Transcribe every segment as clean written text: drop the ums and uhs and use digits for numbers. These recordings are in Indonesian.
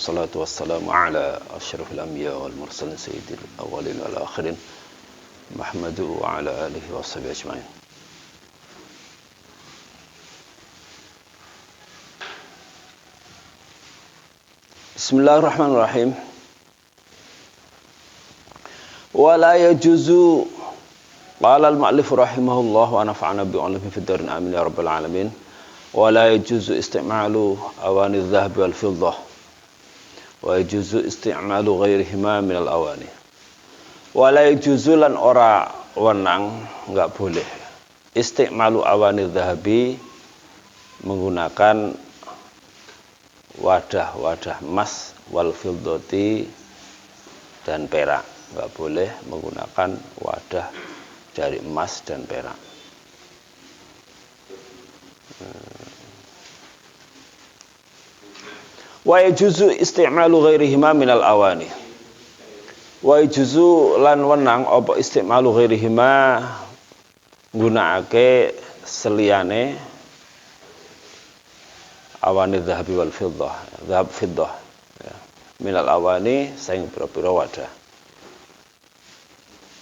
wassalatu wassalamu ala asyrafil anbiya wal mursalin sayyidil awwalin wal akhirin Muhammadu wa ala alihi wa sahbihi ajma'in. Bismillahirrahmanirrahim. Wa la yajuzu qala al-mu'allif rahimahullah wa nafa'ana bi'ulumi fid darin amin ya rabbal alamin. Wa la yajuzu isti'malu awani adh-dhahab wal fiddah wa yajuzu isti'malu ghairihima min al-awani. Wa la yajuzu lan ora wenang, enggak boleh isti'malu awani adh-dhahabi, menggunakan wadah-wadah emas wal fiddati dan perak. Enggak boleh menggunakan wadah dari emas dan perak. Wa yajuzu isti'malu ghairihima minal awani. Wa yajuzu lan wenang apa isti'malu ghairihima, nggunakake seliyane awani dhahabi wal fiddah, dhahab fiddah ya. Minal awani saing pira-pira wadah.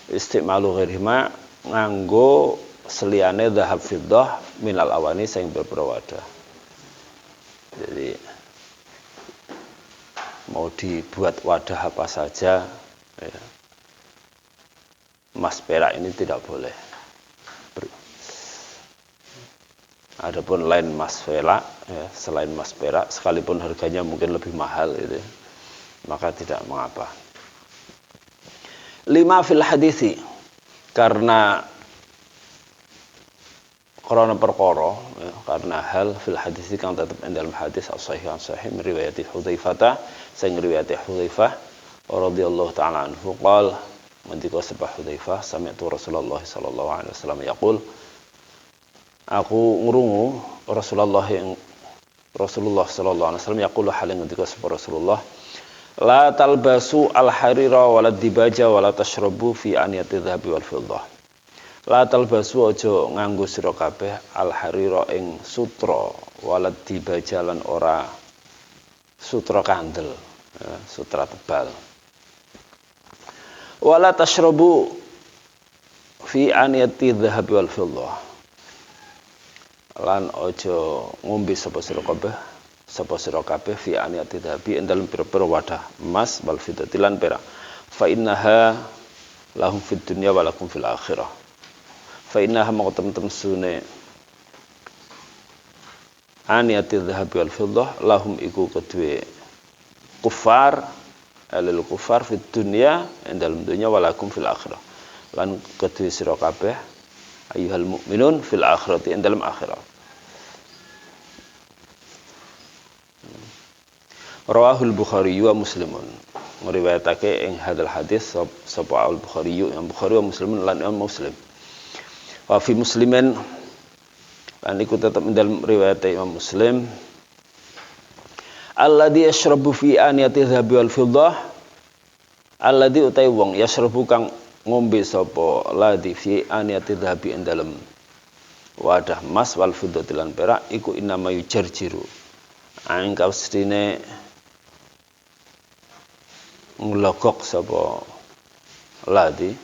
Isti'malu ghairihima nganggo seliyane dhahab fiddah minal awani saing pira-pira wadah. Jadi mau dibuat wadah apa saja ya, emas perak ini tidak boleh. Adapun lain emas perak ya, selain emas perak sekalipun harganya mungkin lebih mahal itu, maka tidak mengapa. 5 fil hadisi, karena perkara ya, karena hal fil hadisi kang tetep ing dalam hadis as-sahih riwayat Hudzaifah, sing riwayat Hudzaifah radhiyallahu taala anhu qol, mendika sebah Hudzaifah sami'tu Rasulullah sallallahu alaihi wasallam yaqul, aku ngrungu Rasulullah sallallahu alaihi wasallam yaqulu hal ngendika sebah Rasulullah, la talbasu al-harira wala dibaja wala tashrabu fi aniyati dhahabi wal fiddah. La talbasu aja nganggo sira kabeh al-harira ing sutra walad dibaja lan ora sutra kandel ya, sutra tebal. Wala tashrabu fi aniyati dhahabi wal fiddah. Lan aja ngombe sapa sira kabeh fi aniyati dhahabi ing dalem pira-pira wadah emas wal fiddati lan perak. Fa innaha lahum fid dunya wa lakum fil akhirah. Fa innaha maqtam sune aniyati dhahabi wal fiddah lahum iku kedue kufar alil kufar fid dunya ing dalem dunya wa lakum fil akhirah. Lan kedue sira kabeh ayyuhal mukminun fil akhirati ing dalem akhirat. Rawahul Bukhari wa Muslimun, ngriwayatake ing hadal hadis sapa al Bukhari yang Bukhari wa Muslimun lan Imam Muslim. Wa fi Muslimin lan iku tetep ing dalam riwayat Imam Muslim, alladzi yashrabu fi aniyati dhahabi wal fiddah, alladzi utai wong yashrabu kang ngombe sapa ladzi fi aniyati dhahabi ing dalem wadah emas wal fiddah lan perak iku inama yujarjiru angka sedine nglogok sapa ladzi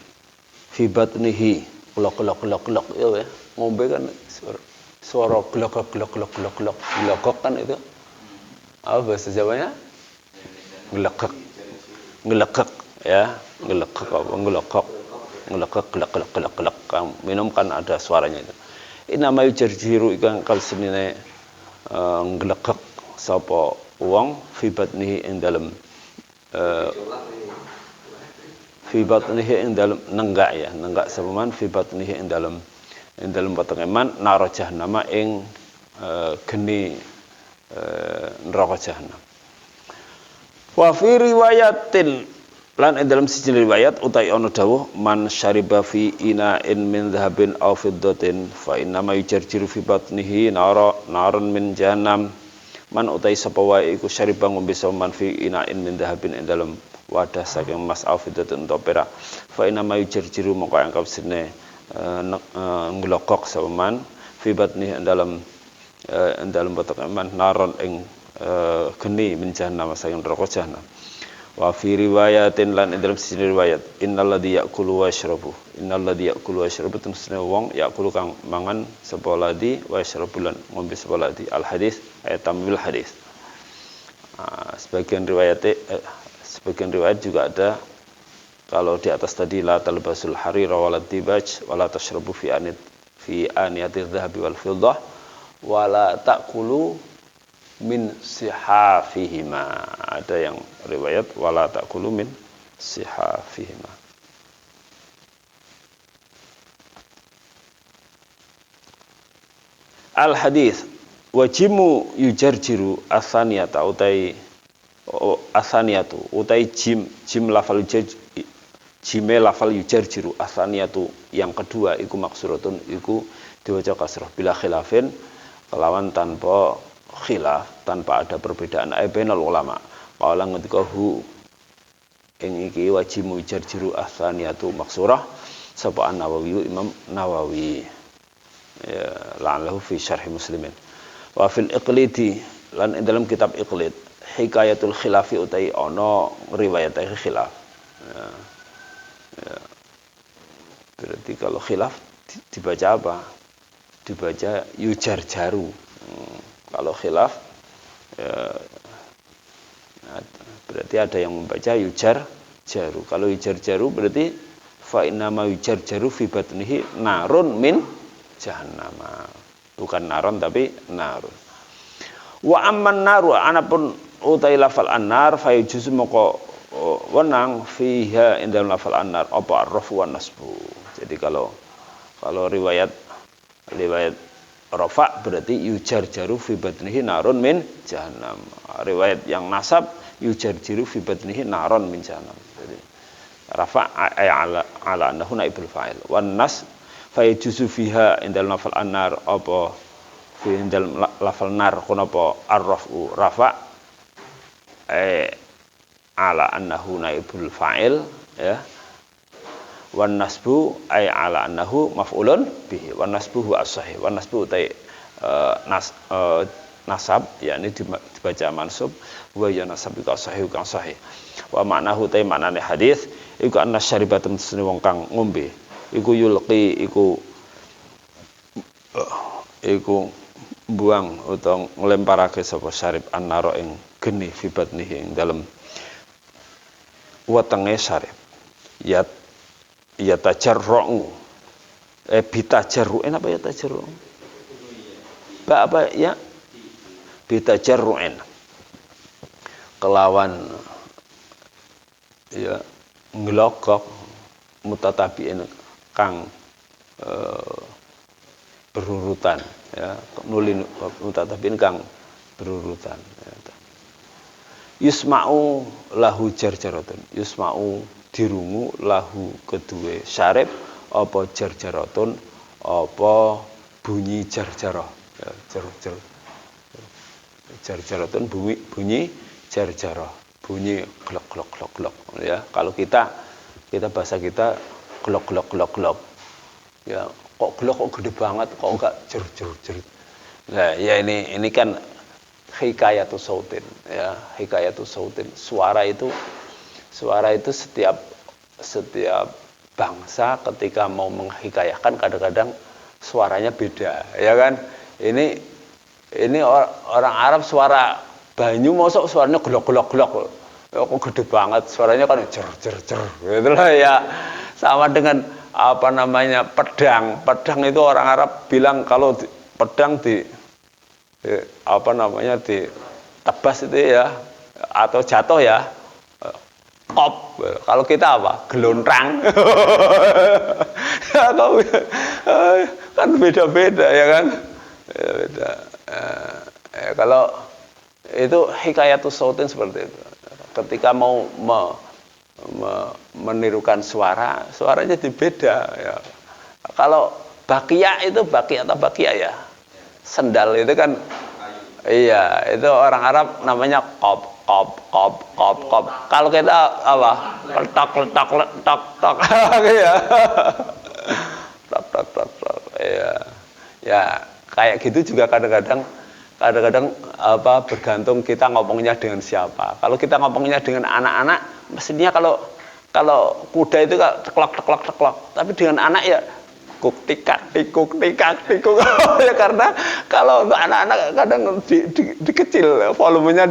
fi batnihi glok ya, ngombe kan suara glok kan itu apa bahasa Jawanya? Ngelekek ya, ngelekek minum kan ada suaranya itu. Inama yujarjiru ikan kal senine ngelekek sapa wong fi batnihi ing dalem fi batnihi ing dalem nenggak sapa man fi batnihi ing dalem batenge man nar jahannam ing geni neraka jahanam. Wa fi riwayatin lan ing dalam siji riwayat utai ana dawuh man syariba fi ina'in min dhahabin aw fiddatin fa inna ma yujarjiru fi batnihi naran min jahannam. Man utai sapa wae iku syariba ngombe sapa man fi ina'in min dhahabin ing dalam wadah saking emas aw fiddatin utawa perak fa inna ma yujarjiru moko angkap sine nglokok sapa man fi batnihi ing dalam batok man naron ing geni min jahannam saking neraka jahanam. Wa fi riwayatin lan ing dalam sisi riwayat innalladzi ya'kulu wa yashrabu innalladzi ya'kulu wa yashrabu tusne wong ya'kulu kang mangan sapa ladzi wa yashrabu lan ngombe sapa ladzi al hadis ayat tamil hadis. Sebagian riwayat juga ada kalau di atas tadi la talbasul harira wala dibaj wala tashrabu fi aniyati dhahabi wal fiddah wala ta'kulu min sihafihima. Ada yang riwayat wala ta'kulu min sihafihima. Al hadis wajimu yujarjiru asaniyata utai asaniyatu utai jim lafal jime lafal yujarjiru asaniyatu yang kedua iku maksuratun iku diwaca kasrah bila khilafin kelawan tanpa khilaf tanpa ada perbedaan bainal ulama qala ngendika hu ing iki wajimu yujarjiru asaniyatu maksurah sapa An-Nawawi Imam Nawawi ya la'allahu fi syarh muslimin. Wa fil iqlidi lan dalam kitab iqlid hikayatul khilafi utai ono riwayat khilaf ya. Berarti kalau khilaf dibaca apa? Dibaca yujarjaru. Kalau khilaf ya, berarti ada yang membaca yujarjaru. Kalau yujarjaru berarti fa inna ma yujarjaru fi batnihi narun min jahannama. Bukan naron tapi narun. Wa amman naru anapun utai lafal annar fa yujuzu moko wenang fiha indal lafal annar apa arrafu wan nasbu. Jadi kalau riwayat rafa berarti yujarjaru fi batnihi narun min jahannam. Riwayat yang nasab yujarjiru fi batnihi narun min jahannam. Jadi rafa ay ala annahu naibul fa'il wan nas fa yujuzu fiha indal lafal annar apa fi indal lafal nar kunapa arrafu rafa ala annahu naibul fa'il ya wan nasbu ay ala annahu maf'ulun bihi wan nasbu huwa as-sahih wan nasbu utai nasab yakni dibaca mansub wa ya nasab iku sahih kang sahih wa ma'nahu utai maknane hadis iku anna syaribatun sene wong kang ngombe iku yulqi iku buang utawa nglemparake sapa syarib annaro ing geni fi batnihi ing dalem wetenge syarib ya tajarru bitajarru apa ya tajarru apa ya bitajarru'in kelawan ya nglogok mutatabiin kang berurutan ya nulin mutatabiin kang berurutan ya. Yusma'u lahu jarjaratun yusma'u dirungu lahu kedue syarib apa jarjaratun apa bunyi jarjarah ya, jarjaratun bunyi jarjarah bunyi glok ya kalau kita bahasa kita glok ya kok glok kok gede banget kok enggak jer nah ya ini kan hikayatus sautin ya hikayatus sautin suara itu setiap bangsa ketika mau menghikayahkan kadang-kadang suaranya beda ya kan ini orang Arab suara banyu mosok suaranya glok kok gede banget suaranya kan jer gitu lah ya sama dengan apa namanya pedang itu orang Arab bilang kalau pedang di tebas itu ya atau jatuh ya kop kalau kita apa gelontrang kan beda-beda ya kan beda kalau itu hikayatus sautin seperti itu ketika mau menirukan suaranya jadi beda ya kalau bakia itu bakia atau bakia ya sendal itu kan iya itu orang Arab namanya kop kalau kita apa letak ya tok ya kayak gitu juga kadang-kadang kadang-kadang bergantung kita ngomongnya dengan siapa. Kalau kita ngomongnya dengan anak-anak, mestinya kalau kuda itu teklok. Tapi dengan anak ya kuk tikak tikuk ya, karena kalau untuk anak-anak kadang di kecil volumenya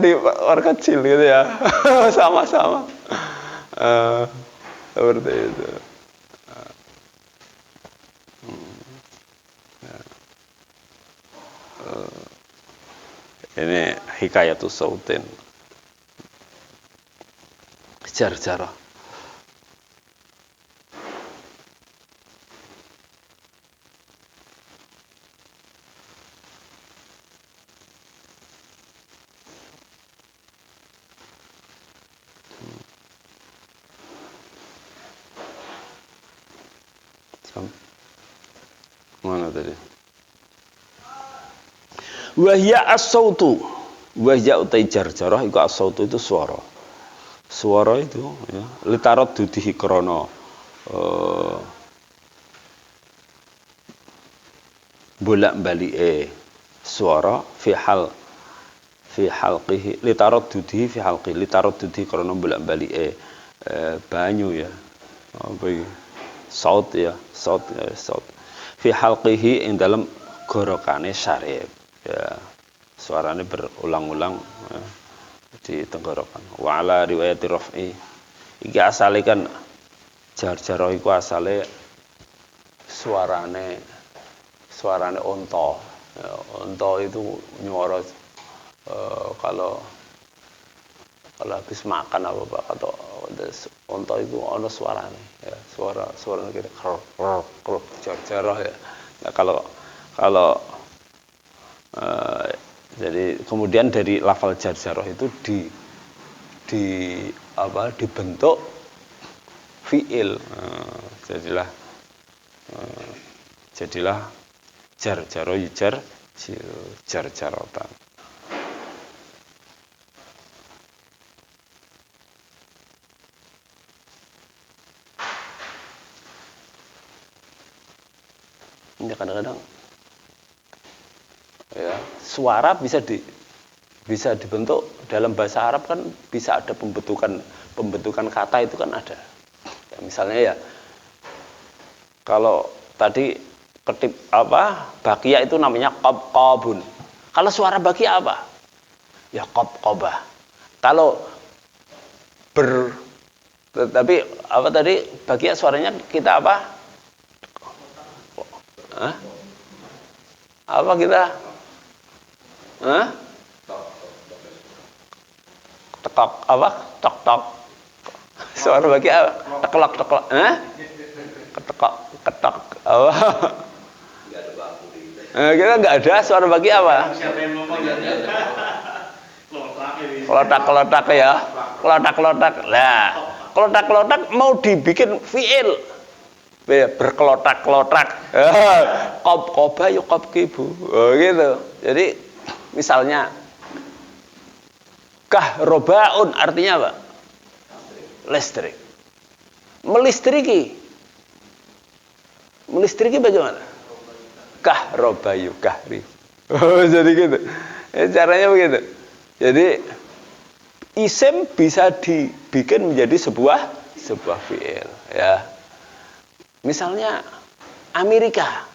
kecil gitu ya. Sama-sama seperti itu. Ini hikayatus sautin jar-jarah. Mana tadi? Wahya as-sautu. Wahya utai jar-jarah iku as-sautu itu suara. Suara itu ya, litarat dudihi krana bolak-balike suara fi halqihi litarat dudihi fi halqi litarat dudihi krana bolak-balike banyu ya. Apa iki? Saut fi halqihi ing dalam gorokane syarif ya, suaranya berulang-ulang ya, di tenggorokan. Wa ala riwayati raf'i iki asale kan jar-jarah iku asale suarane unta ya, unta itu nyuara kalau habis makan apa Pak atau unta itu ono suarane ya, suaranya kira krok jar-jarah ya. Nah, kalau jadi kemudian dari lafal jar-jarah itu dibentuk fiil. Jadilah jar-jarah jar-jaratan. Ini kadang-kadang ya, suara bisa dibentuk dalam bahasa Arab kan, bisa ada pembentukan kata itu kan ada ya, misalnya ya kalau tadi ketip bakia itu namanya qabun. Kalau suara bakia apa ya qabah. Kalau tapi tadi bakia suaranya kita apa kita tekok tok suara bagi teklok ketok kita nggak ada suara bagi apa kelotak ya kelotak lah kelotak mau dibikin fiil berkelotak-kelotak qoba yuk kibu gitu. Jadi misalnya kahrobaun artinya apa? Listrik. Melistriki bagaimana? Kahrobayu kahri. Jadi gitu. Caranya begitu. Jadi isim bisa dibikin menjadi sebuah fiil ya. Misalnya Amerika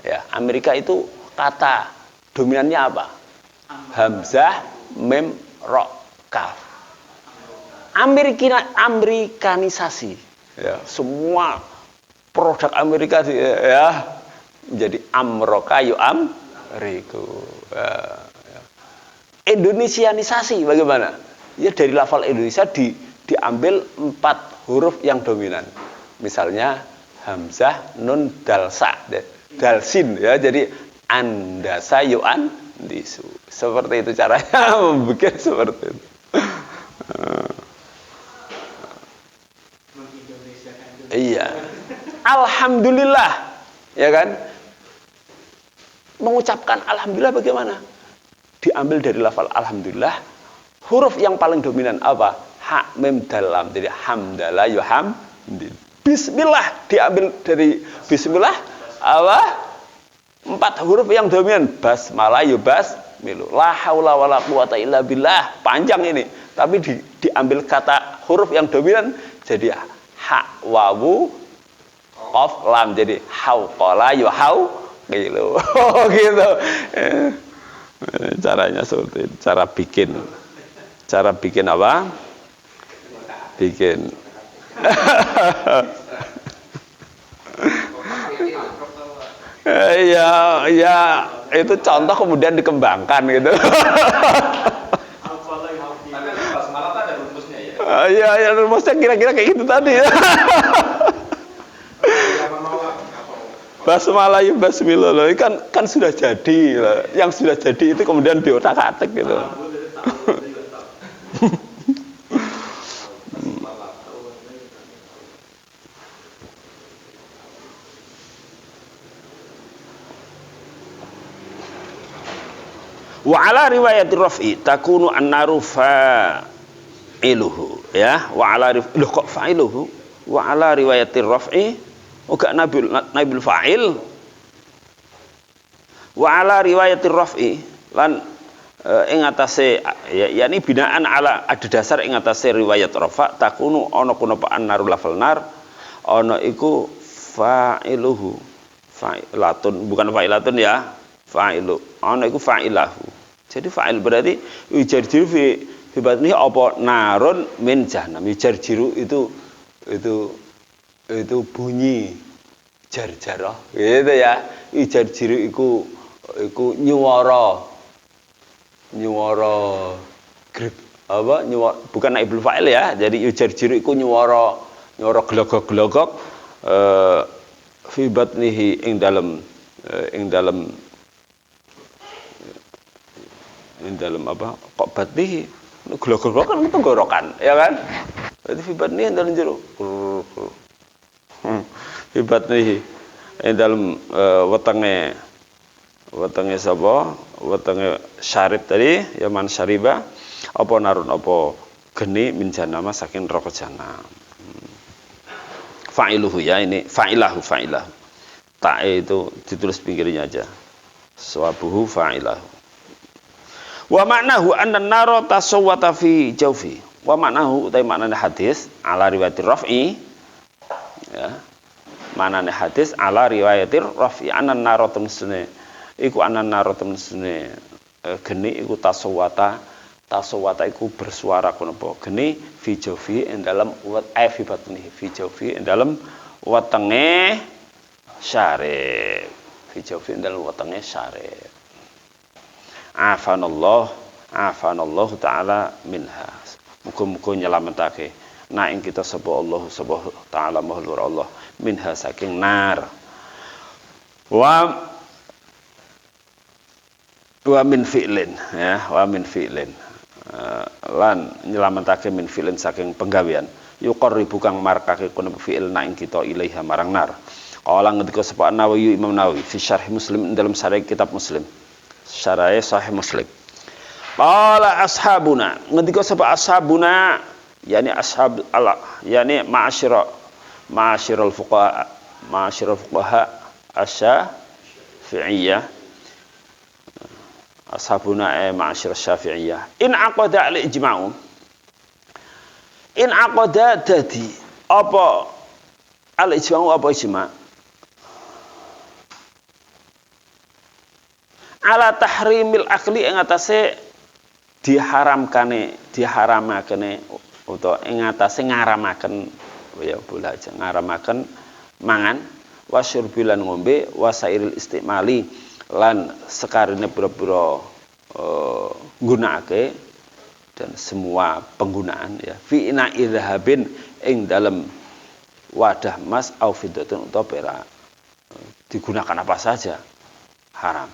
ya. Amerika itu kata dominannya apa? Hamzah mim ra kaf. Amerikanisasi ya. Semua produk Amerika ya menjadi amroka yu amriku ya. Indonesianisasi bagaimana? Ya dari lafal Indonesia diambil 4 huruf yang dominan. Misalnya hamzah nun dalsin ya, jadi andasa yu'an disu. Seperti itu caranya membuat seperti itu. Iya. Alhamdulillah ya kan? Mengucapkan alhamdulillah bagaimana? Diambil dari lafal alhamdulillah, huruf yang paling dominan apa? Ha mim dal lam. Jadi hamdalah yuhamdil. Bismillah diambil dari bismillah apa? 4 huruf yang dominan basmalah ya basmilu. La haula wala quwata illa billah. Panjang ini. Tapi diambil kata huruf yang dominan jadi ha wawu qaf lam jadi hauqala ya hau gitu. Gitu. Caranya seperti itu. Cara bikin apa? Bikin ya itu contoh kemudian dikembangkan gitu. Ya rumusnya kira-kira kayak gitu tadi ya. Basmalah ya basmillah loh, kan sudah jadi loh. Yang sudah jadi itu kemudian diotak-atik gitu. Wa ala riwayati raf'i takunu an-naru fa'iluhu ya wa ala loh kok fa'iluhu wa ala riwayati raf'i uga nabil fa'il wa ala riwayati raf'i lan ing atase ya ini binaan ala ada dasar ing atase riwayat rafa takunu ana kuna pa an-naru lafal nar ana iku fa'iluhu fa'ilatun bukan fa'ilatun ya fa'ilu ana iku fa'ilahu. Jadi fa'il berarti yujarjiru fi batnihi apa narun min jahannam. Yujarjiru itu bunyi jar-jarah gitu ya. Yujarjiru iku nyuwara grip apa nyuwara bukan naibul fa'il ya. Jadi yujarjiru iku nyuwara glogok-glogok fi batnihi ing dalam apa kok batih glogok kan tenggorokan ya kan berarti fibat nih dalam jero fibat nih dalam wetenge sapa wetenge syarib tadi ya man syariba apa narun apa geni min janama saking neraka jahanam fa'iluhu ya ini fa'ilahu tae itu ditulis pinggirnya aja sawabuhu fa'ilahu. Wa maknahu anna an-nara tasawwata fi jawfi. Wa maknahu utai maknane hadis ala riwayatir raf'i ya. Maknane hadis ala riwayatir raf'i anna an-nara temsune iku anna an-nara temsune geni iku tasawwata iku bersuara kono apa geni fi jawfi ing dalem fi batni fi jawfi ing dalem wetenge syarif fi jawfi ing dalem wetenge syarif. Afanallahu ta'ala minha. Muga-muga nyelametake na ing kita sapa Allah subhanahu ta'ala mahlur Allah minha saking nar. Wa min fi'lin ya, wa min fi'lin. Lan nyelametake min fi'lin saking penggawean. Yuqarribu kang markake kono fi'il na ing kita ilaiha marang nar. Kala ngendika sapa Nawawi Imam Nawawi fi syarh Muslim dalam syarah kitab Muslim. Syarah Sahih Muslim. Qala ashabuna, ngendika sapa ashabuna, yani ashab Allah, yani ma'asyiral fuqaha asy-syafi'iyah. Ashabuna ma'asyir syafi'iyah. In aqada al-ijma'u. In aqada dadi apa al-ijma'u apa ijma'? Ala tahrimil akli ing atase diharamake utawa ing atase ngaramaken ya boleh aja ngaramaken mangan wasyurbilan ngombe wasairil istimali lan sekarine pira-pira nggunakake dan semua penggunaan ya fi ina idhabin ing dalam wadah emas au fiddatun utawa perak digunakan apa saja haram.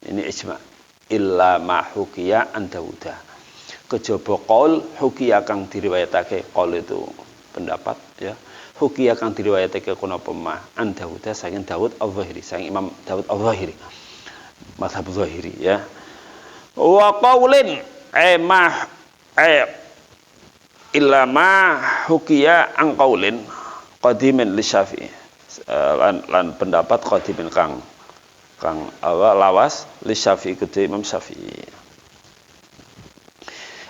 Ini ijma' illa ma hukiya an Dawuda. Kejaba qaul hukiya kang diriwayatake qaul itu pendapat ya. Hukiya kang diriwayatake kuna pemah an Dawuda saking Daud Al-Zahiri, saking Imam Daud Al-Zahiri. Mazhab Zahiri ya. Wa qaulin illa ma hukiya an qaulin qadimin li Syafi'i. Lan pendapat qadimin kang kang lawas li Syafi'i kedhe Imam Syafi'i.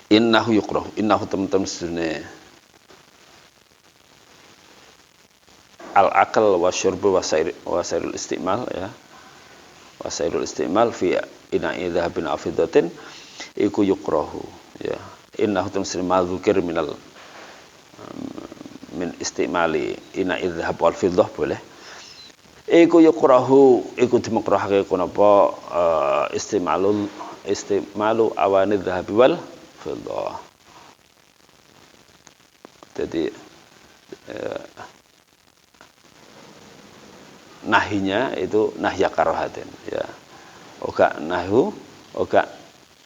Innahu yukrahu, innahu teman-teman sedune al akal wa syurbu wa sairul istimal ya. Wasairul istimal fi ina'i dhahabin afidatin iku yukrahu ya. Innahu tamsil madzukir min istimali ina'i dhahab wal fiddah boleh. Iku yukrahu iku dimakrahake kenapa istimalu awani dhahabi wal fiddah. Jadi nahinya itu nahya karahatin ya. Oga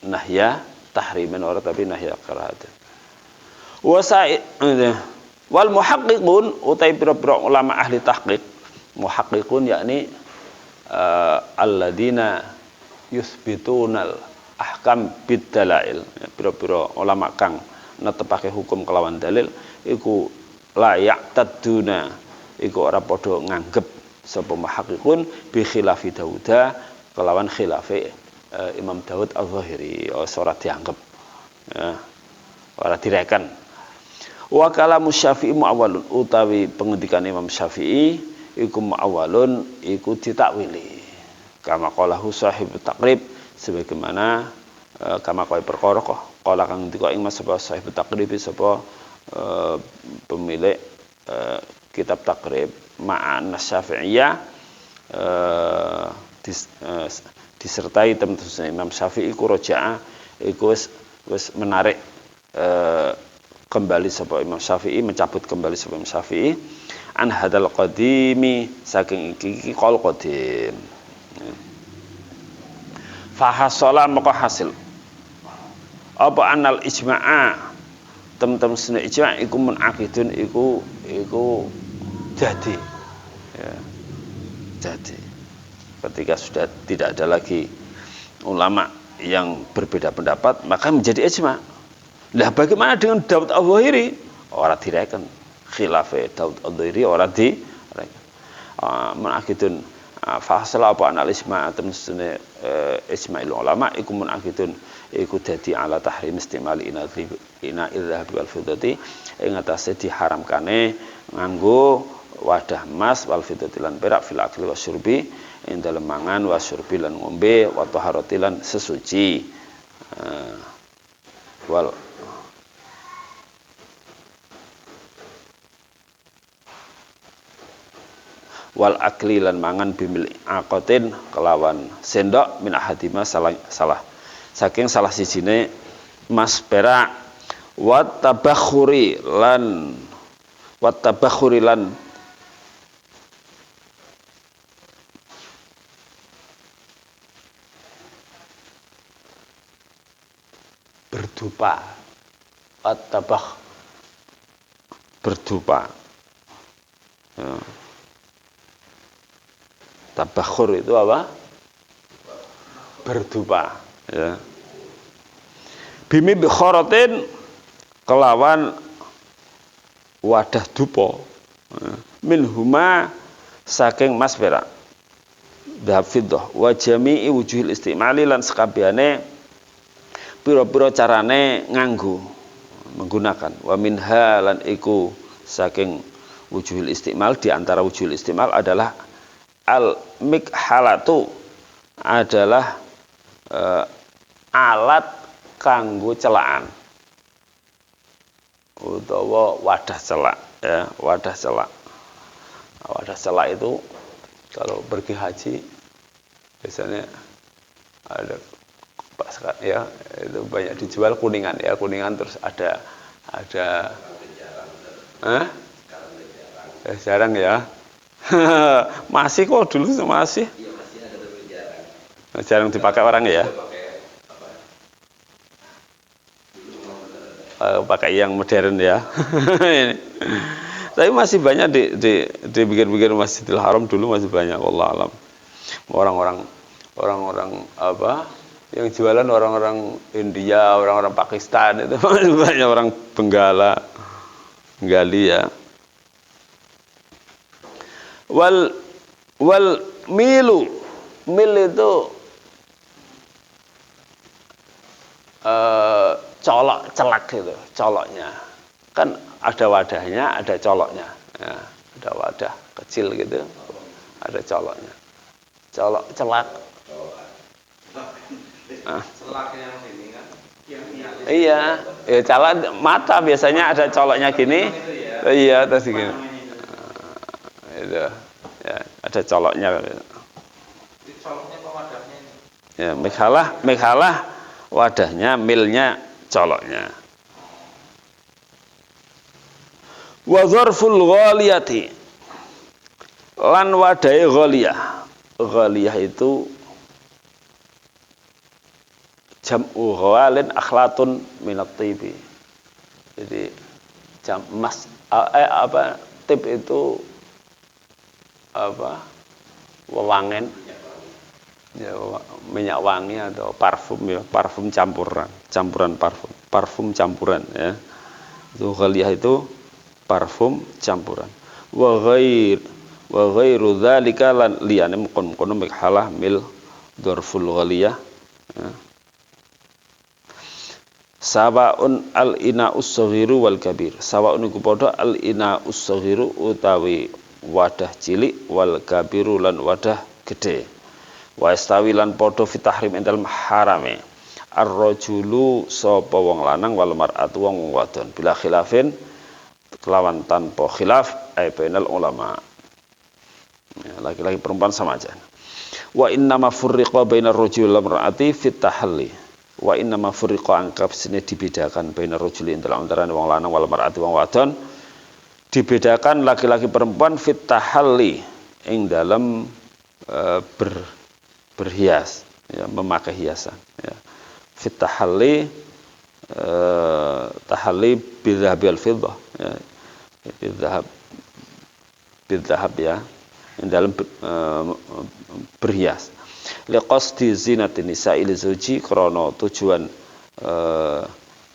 nahya tahriman ora tapi nahya karahatin. Wal muhaqqiqun utai pira-pira ulama ahli tahqiq. Muhaqqiqun yakni alladzina yuthbitunal ahkam bidalail. Pira-pira ulama kang netepake hukum kelawan dalil iku layak taduna iku ora padha nganggep sapa muhaqqiqun bi khilafi Dauda kelawan khilafe Imam Daud Al-Zahiri ora dianggep ya, ora direken. Wa kalamu Syafi'i muawwalun utawi pengendikan Imam Syafi'i iku muawwalun iku ditakwili kama qalahu sahib taqrib sebagaimana kama kaya perkara kala kang ndika ing Mas sahib taqrib sapa pemilik kitab takrib ma'an Syafi'iyah disertai teman-teman Imam Syafi'i ku roja'a iku wis menarik kembali sapa Imam Syafi'i mencabut kembali sapa Imam Syafi'i an hadal qadimi saking iki qol qadim fahasala maka hasil apa anal ijma'a teman-teman sunna ijma' iku munaqidun iku jadi ya, jadi ketika sudah tidak ada lagi ulama yang berbeda pendapat maka menjadi ijma'. Lah bagaimana dengan Daud Al-Zahiri? Ora direken khilafe Daud Al-Zahiri ora direken. Munaqidun fasala apa anal ijma' temen ijma'il ulama iku munaqidun iku dadi ala tahrim istimali ina idhab wal fiddati ing atase diharamkane nganggo wadah emas wal fiddati lan perak fil akli wasyurbi ing dalem mangan wasyurbi lan ngombe wa taharati lan sesuci wal akli lan mangan bimil aqatin kelawan sendok min ahadima salah saking salah sijine emas perak wat tabakhuri lan berdupa at-tabakh berdupa ya. Tabakhur itu apa? Berdupa ya. Bimi bikharatin kelawan wadah dupa ya. Minhuma saking mas perak dhahab fiddah wa jami'i wujuhil istimali lan sekabehane pira-pira carane nganggo menggunakan wa minha lan iku saking wujuhil istimal di antara wujuhil istimal adalah al mikhalatu adalah alat kanggo celaan utawa wadah celak ya wadah celak itu kalau pergi haji biasanya ada ya itu banyak dijual kuningan terus ada jarang ya masih kok dulu masih jarang dipakai orang ya pakai yang modern ya tapi masih banyak di pikir-pikir Masjidil Haram dulu masih banyak wallah alam orang-orang apa yang jualan orang-orang India, orang-orang Pakistan itu banyak orang Bengali ya. Wal milu Mil itu colok celak gitu, coloknya. Kan ada wadahnya, ada coloknya. Ya, ada wadah kecil gitu, ada coloknya. Colok celak. Celak yang ini kan. Iya, ya calon mata biasanya ada coloknya gini. Iya, terus gini. Itu. Ya, ada coloknya. Di coloknya apa wadahnya ini? Ya, mikhalah wadahnya, milnya coloknya. Wa dzarful ghaliyati lan wadahe ghaliyah. Ghaliyah itu jam'u ghalin akhlatun minat tibi. Jadi jam emas apa tip itu apa wewangen ya, minyak wangi atau parfum ya, parfum campuran parfum campuran ya. Itu ghaliyah itu parfum campuran. Wa ghairu dzalika lan liyane mukon mikhalah mil dzarful ghaliyah ya. Sawaun al-ina'us saghiru wal kabir. Sawaun iku padha al-ina'us saghiru utawi wadah cilik wal kabiru lan wadah gede. Wa istawi lan padha fi tahrim endal harame. Ar-rajulu sapa wong lanang wal mar'atu wong wadon bila khilafin kelawan tanpa khilaf ai bainal ulama. Ya, laki-laki perempuan sama aja. Wa inna ma furriqa bainar rajuli wal mar'ati fit tahalli. Wa inna ma furriqa angkap sini dibedakan bainar rajuli antara wong lanang wal mar'ati wong wadon, dibedakan laki-laki perempuan fit tahalli ing dalam berhias ya, memakai hiasan ya. Fit tahalli tahalli bidhahab wal fiddah ya, bidhahab ya, ing dalam berhias liqasdi zinatin nisa'i li zawji krana tujuan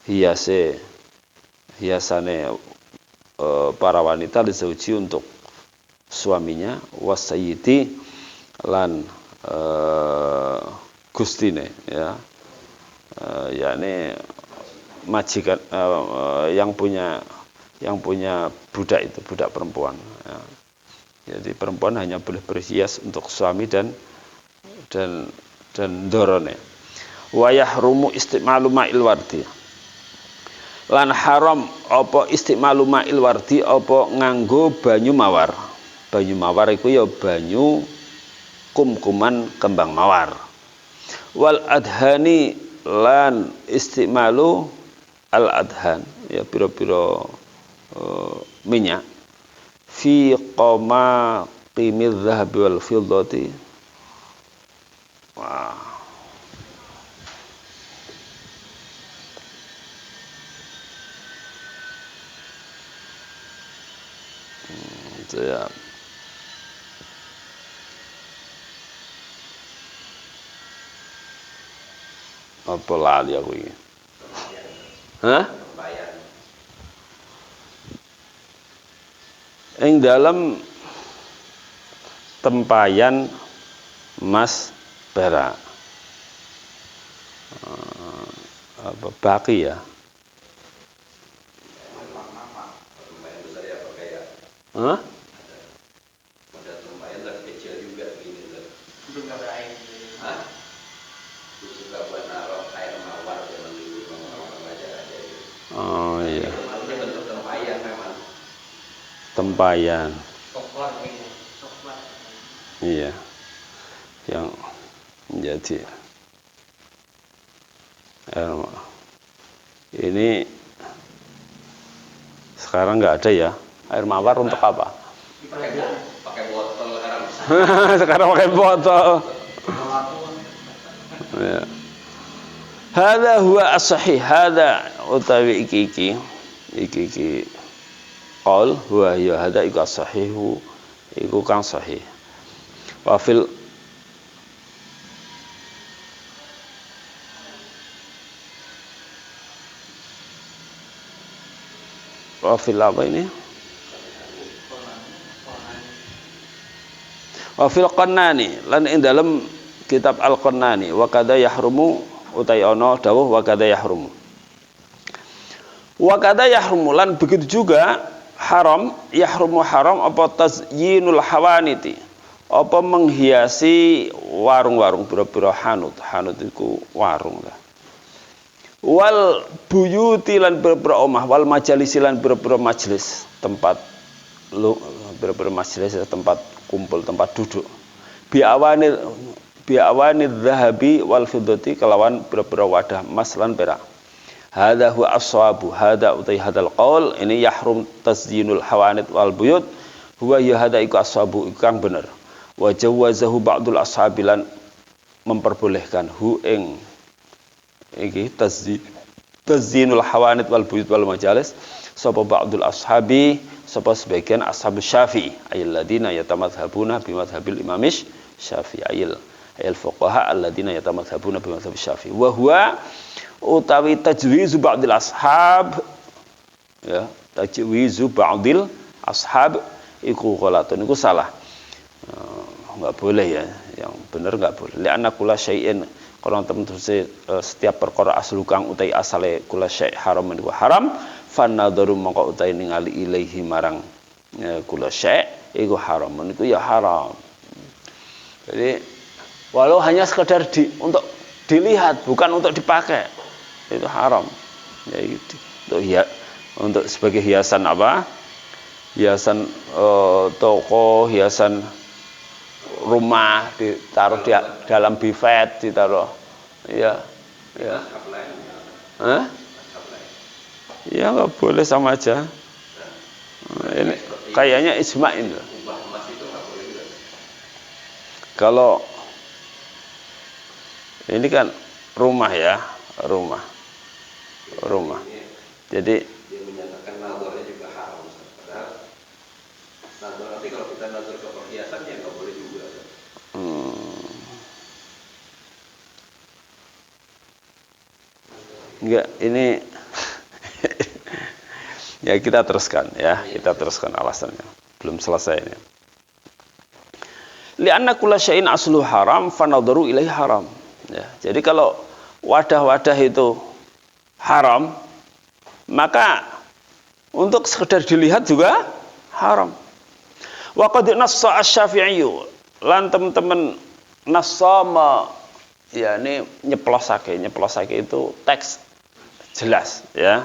hiasane para wanita li zawji untuk suaminya wasayyidi lan gustine ya, yakni majikan yang punya budak itu budak perempuan ya. Jadi perempuan hanya boleh berhias untuk suami dan dorone. Wa yahrumu istimalu ma'il wardi. Lan haram apa istimalu ma'il wardi apa nganggo banyu mawar. Banyu mawar iku ya banyu kum-kuman kembang mawar. Wal adhani lan istimalu al adhan ya pira-pira minyak fi qama qimidz zahabi wal fiddati. Wah. Itu ya. Apa lali aku ini? Hah? Ing dalam tempayan emas perak apa baki ya? Hah? Oh iya. Tempayan. Iya. Yang menjadi ini sekarang nggak ada ya air mawar untuk apa? Pakai botol sekarang. Sekarang pakai botol. Ya. Hada huwa as-sahih, hada utawi iki qaul huwa ya hada iku as-sahihu iku kang sahih. Wa fil apa ini? Wa fil qannani lan ing dalem kitab Al-Qannani wa kadza yahrumu utai ana dawuh wa kadza yahrumu. Wa kadza yahrumu lan begitu juga haram yahrumu haram apa tazyinul hawaniti apa menghiasi warung-warung pira-pira hanut iku warung lah wal buyuti lan pira-pira omah wal majalisi lan pira-pira majelis tempat pira-pira majelis tempat kumpul tempat duduk bi awani dhahabi wal fiddati kelawan pira-pira wadah emas lan perak. Hadza huwa as-shawabu hadza utai hadzal qaul ini yahrum tazyinul hawanit wal buyut huwa ya hadza iku as-shawabu kang bener wa jawazahu ba'dul ashabilan memperbolehkan hu ing iki tazyinul hawanit wal buyut wal majalis sapa ba'dul ashabi sapa sebagian ashabus syafi'i ayyalladina yatamadhabuna bi madhhabil imamish syafi'i ayil fuqaha alladziina yatamadhabuna bi madhhab syafi'i wa huwa utawi tajwizu ba'dil ashab ya tajwizu ba'dil ashab iku ghalatun iku salah enggak boleh ya yang benar enggak boleh li'anna kula syai'in karena teman-teman setiap perkara aslu kang utai asale kula syai' haram iku haram fanadharu mongko utai ningali ilaihi marang kula syai' iku haram iku ya haram. Jadi walau hanya sekedar untuk dilihat bukan untuk dipakai itu haram ya gitu. Untuk sebagai hiasan apa hiasan toko hiasan rumah ditaruh di dalam buffet ditaruh ya ya nggak boleh sama aja ini kayaknya ijma' ini kalau ini kan rumah ya rumah jadi dia menyatakan nazarnya juga haram padahal nazar nanti kalau kita nazar ke perhiasan ya nggak boleh juga enggak ini ya kita teruskan alasannya belum selesai ini li'anna kulla syai'in aslu haram fanadharu ilaihi haram ya jadi kalau wadah-wadah itu haram maka untuk sekedar dilihat juga haram wa qad nassa asy-syafi'i lan teman-teman nassa ya ini nyeplosake itu teks jelas ya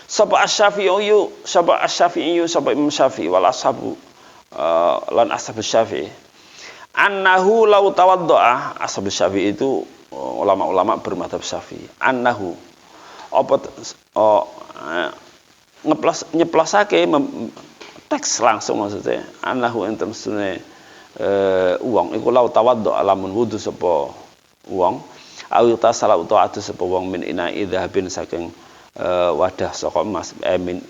sapa asy-syafi'i sapa Imam Syafi'i wal ashabu lan ashabus Syafi'i annahu law tawaddaa ashabus Syafi'i itu ulama-ulama bermadzhab Syafi'i annahu apa nyeplosake teks langsung maksudnya annahu enten sunne wong iku law tawaddaa lamun wudu sapa wong aw tasala utawa adu sapa wong min ina'i dhahabin saking wadah saka emas min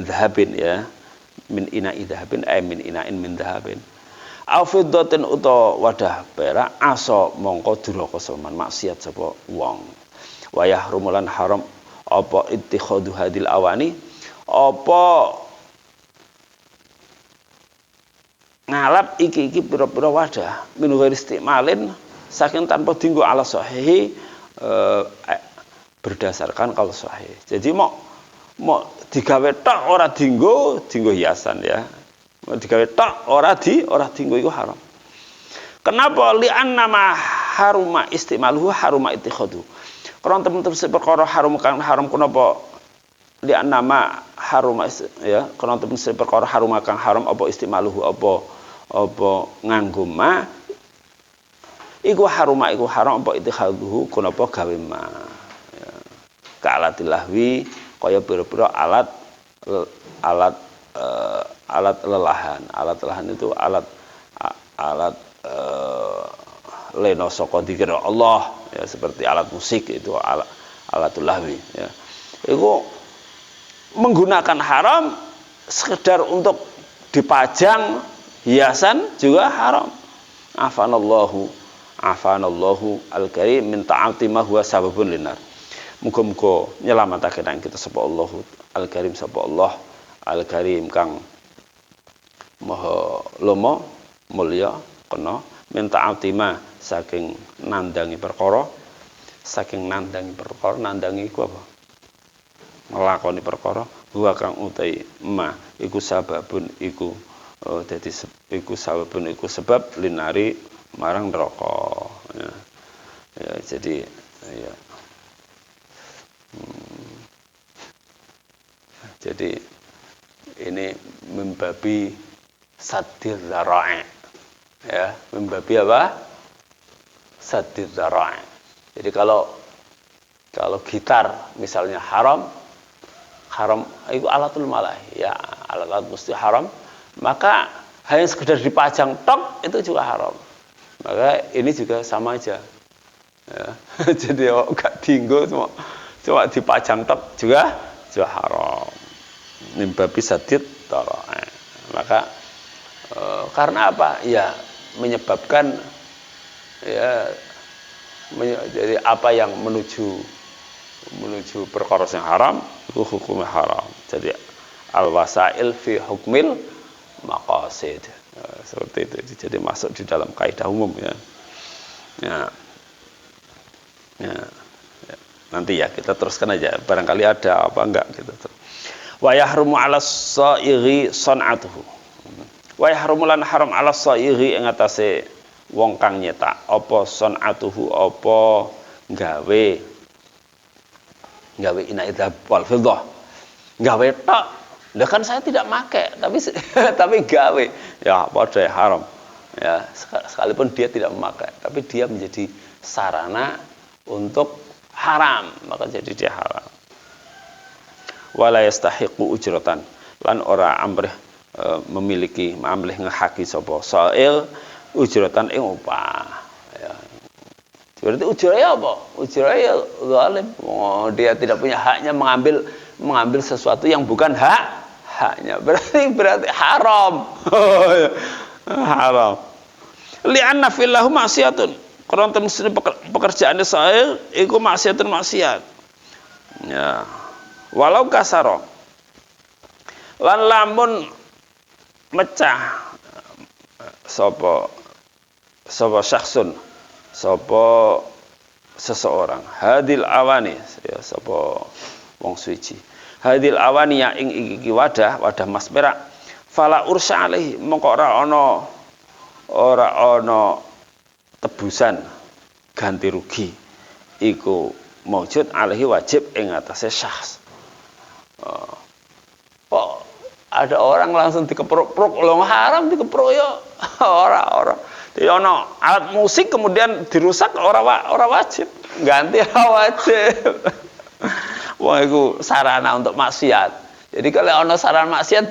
dhahabin ya min ina'i dhahabin min ina'in min dhahabin aw fiddatin utawa wadah perak asa mongko duraka soman maksiat sapa wong wa yahrumulan haram apa ittikhadhu hadil awani apa ngalap iki pira-pira wadah min ghairi istimalin saking tanpa dinggo ala sahih berdasarkan kalau sahih. Jadi mau digawe tok ora dinggo hiasan ya. Mau digawe tok ora dinggo iku haram. Kenapa li'anna ma haruma istimaluhu haruma ittikhadu. Karena teman-teman perkara haram kang haram kenapa li'anna ma haruma ya, karena teman-teman perkara harum kang haram apa istimaluhu apa nganggo ma iku haruma iku haram apa ittikhadhu kenapa gawe ma. Ka'alatilahwi kaya pira-pira alat lelahan. Alat lelahan itu alat leno saka dzikir Allah ya, seperti alat musik itu alatul lahwi ya. Itu menggunakan haram sekedar untuk dipajang hiasan juga haram. Afanallahu al-karim min ta'ati ma huwa sababun linar. Muga-muga nyelamatake nang kita sapa Allah Al-Karim sapa Allah Al-Karim kang maha lomo mulya kena minta atima saking nandangi perkara, nandangi iku apa? Nglakoni perkara, wa kang utai ma iku sababun iku dadi iku sababun iku sebab linari marang neraka. Ya, jadi ya. Jadi ini membabi sadir dzara'i. Ya, membabi apa? Sadir dzara'i. Jadi kalau gitar misalnya haram itu alatul malah, ya alat mesti haram, maka hanya sekedar dipajang tok itu juga haram. Maka ini juga sama aja. Ya. Jadi gak dinggo cuma dipajang tok juga haram. Nimbabi sadid dzara'i. Maka karena apa? Ya menyebabkan ya jadi apa yang menuju perkara yang haram itu hukumnya haram. Jadi al-wasail fi hukmil maqasid. Seperti itu. Jadi masuk di dalam kaidah umum ya. Nanti ya kita teruskan aja. Barangkali ada apa enggak gitu. Wa yahrumu 'ala as-sa'ighi san'atuhu. Wa yahrumu lan haram 'ala as-sa'ighi ing atase wong kang nyetak apa san'atuhu apa gawe inaidhab wal fiddah. Gawe tok. Lah kan saya tidak make, tapi gawe. Ya padha haram. Ya, sekalipun dia tidak memakai, tapi dia menjadi sarana untuk haram, maka jadi dia haram. Wala yastahiqu ujratan, lan ora amrih memiliki amrih ngehaki sapa sa'il ujratan ing upah. Ya. Berarti ujrahnya apa? Ujrahnya zalim. Oh, dia tidak punya haknya mengambil sesuatu yang bukan haknya. Berarti haram. Haram. Li'anna fillahu maksiatun. Karena temune pekerjaane sa'il iku maksiatun maksiat. Ya. Walau kasara. Lan lamun mecah sapa syakhsun sapa seseorang hadil awani ya sapa wong suci hadil awani ya ing iki wadah mas perak fala ursa alaihi mongko ora ana tebusan ganti rugi iku maujud alaihi wajib ing atase syakhs. Kok ada orang langsung dikepruk-pruk lho haram dikepruk ya ora. Jadi ono alat musik kemudian dirusak ora wajib, ganti ora wajib. Wah itu sarana untuk maksiat. Jadi kalau ono sarana maksiat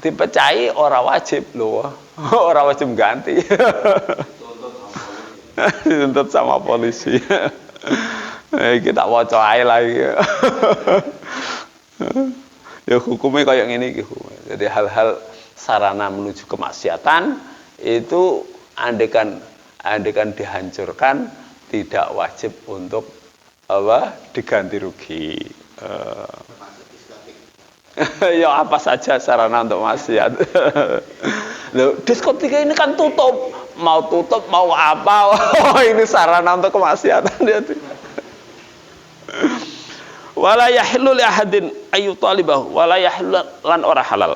dipecahi ora wajib loh, ora wajib ganti. Dituntut sama polisi. Kita waca ae lagi. Ya hukumnya kayak gini gitu. Jadi hal-hal sarana menuju kemaksiatan itu andaikan dihancurkan tidak wajib untuk diganti rugi. Ya apa saja sarana untuk maksiat. Loh, diskotika ini kan tutup, mau apa? Oh, ini sarana untuk kemaksiatan dia. Wala yahillu li ahadin ayu talibahu wala yahillu lan ora halal.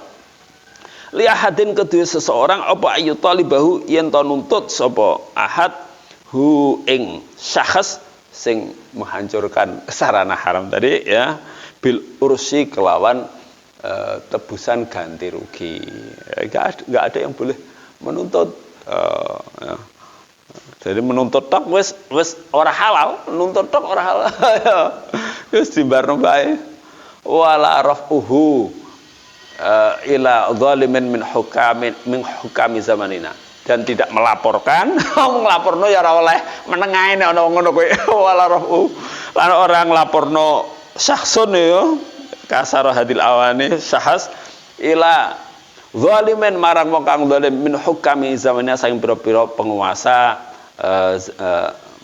Li ahadin kedue seseorang apa ayu talibahu yen to nuntut sapa ahad hu ing syakhs sing menghancurkan sarana haram tadi ya bil ursi kelawan tebusan ganti rugi. Enggak ada yang boleh menuntut ya. Jadi menuntut tok wis ora halal, nuntut tok ora halal. Wis dimbarno bae. Wala rafuhu ila zalimin min hukami zamanina dan tidak melaporkan nglaporno ya ora oleh menengae nek ana ngono kowe wala rafu lan ora nglaporno syakhsun ya kasara hadil awani syahas ila zalimin marang wong kang zalim min hukami zamanina saking pira-pira penguasa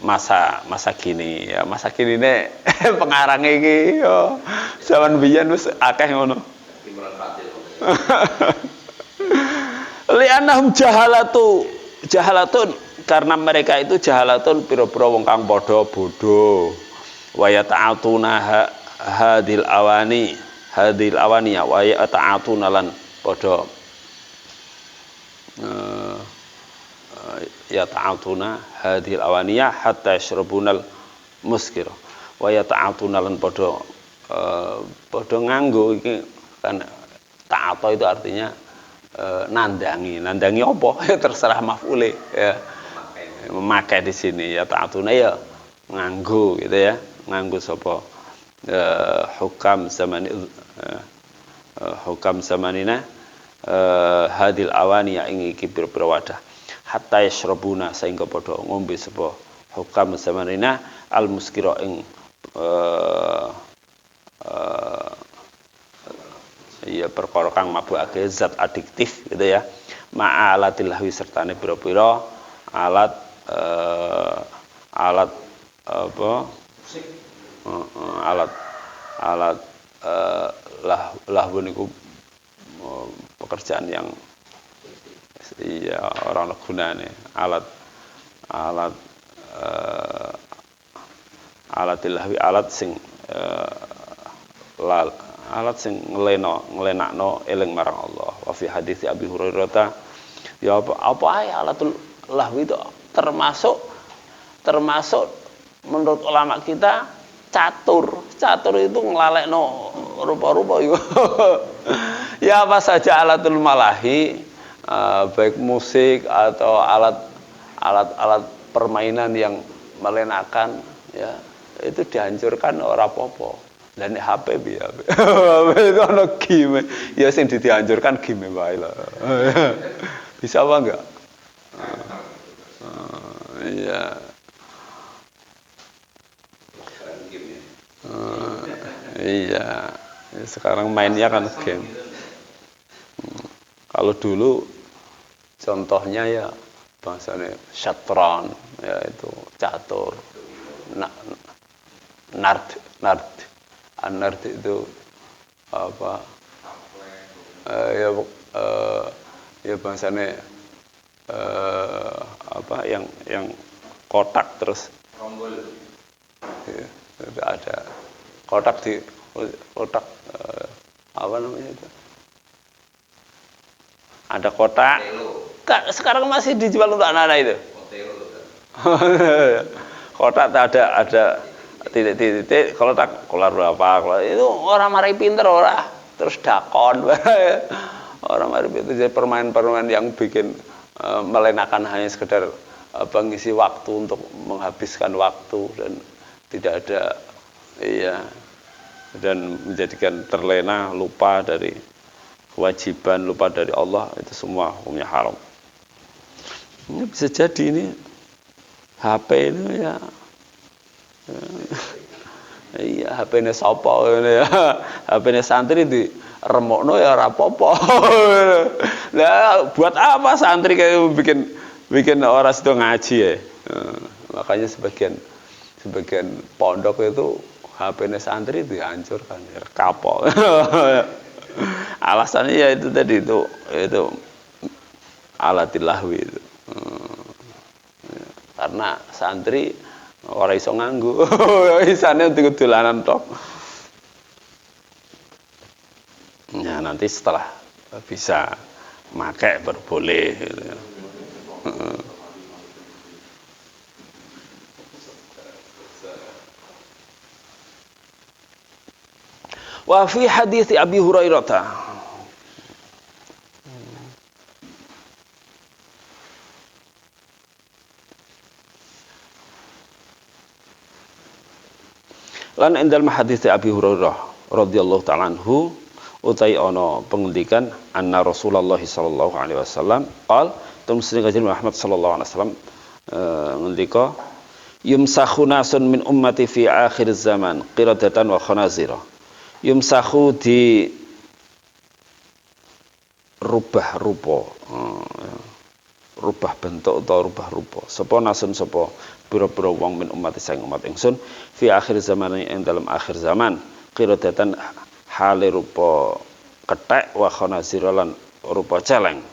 masa kini ya masa kini ne pengarang iki yo zaman biyen wis akeh ngono. Li'annahum jahalatun karena mereka itu jahalatun pira-pira wong kang padha bodho wa yata'atuna hadil awani wa yata'atuna lan padha yata'atuna hadil awaniya hatta yashrabunal muskir wa yata'atuna lan padha nganggo iki kan ta'ata itu artinya nandangi apa ya terserah maf'ule ya memakai di sini ya ta'atuna ya nganggo gitu ya nganggo sapa hukam zamanina hadil awani ya ing iki pira-pira wadah hatta yashrabuna sehingga padha ngombe sapa hukam zamanina al muskira ing ya perkara kang mabukake zat adiktif gitu ya ma'alatil lahwi sertane pira-pira alat apa alat lahwu niku pekerjaan yang iya orang gunane alatil lahwi alat sing nglenakno eling marang Allah. Wa fi hadits Abi Hurairah ya apa ae alatul lahwi itu termasuk menurut ulama kita catur itu nglalekno rupa-rupa itu. Ya apa saja alatul malahi baik musik atau alat permainan yang melenakan ya itu dihancurkan ora apa-apa. Lah nek HP piye? Itu ana game. Ya sing dihancurkan game wae lah. Bisa apa enggak? Iya. Iya. Sekarang mainnya kan game. Kalau dulu contohnya ya bahasanya syatran ya itu catur. Nard itu apa ya bahasanya apa yang kotak terus rombol ya, ada kotak apa namanya itu ada kotak sekarang masih dijual untuk anak-anak itu kotak ada titik kalau tak keluar berapa itu orang mari pinter orang terus dakon orang mari pinter jadi permainan yang bikin melenakan hanya sekedar mengisi waktu untuk menghabiskan waktu dan tidak ada iya dan menjadikan terlena lupa dari kewajiban lupa dari Allah itu semua hukumnya haram. Ini bisa jadi ini HP ini ya iya HP-ne sapa ngene ya HP-ne santri di remokno ya ora apa-apa. Lah buat apa santri kayak bikin orang situ ngaji ya. Makanya sebagian pondok itu HP-ne santri dihancurkan ya kapok. Alasannya ya itu tadi itu alatil lahwi itu. Karena santri ora iso nganggo. Isane untuk dolanan tok. Ya nanti setelah bisa pakai baru boleh gitu ya. Wa fi hadits Abi Hurairah lan endal hadits Abi Hurairah radhiyallahu ta'ala anhu utai ana pengendikan anna Rasulullah sallallahu alaihi wasallam qal tumsri kanjeng Muhammad sallallahu alaihi wasallam ngendika yumsakhu nasun min ummati fi akhir zaman qiradatan wa khanazira yumsakhu di rubah rupa rubah bentuk atau rubah rupa sapa nasun sapa pira-pira wong min umat sing umat ingsun fi akhir zaman ing dalam akhir zaman qiradatan hale rupa kethek wa khanazira lan rupa celeng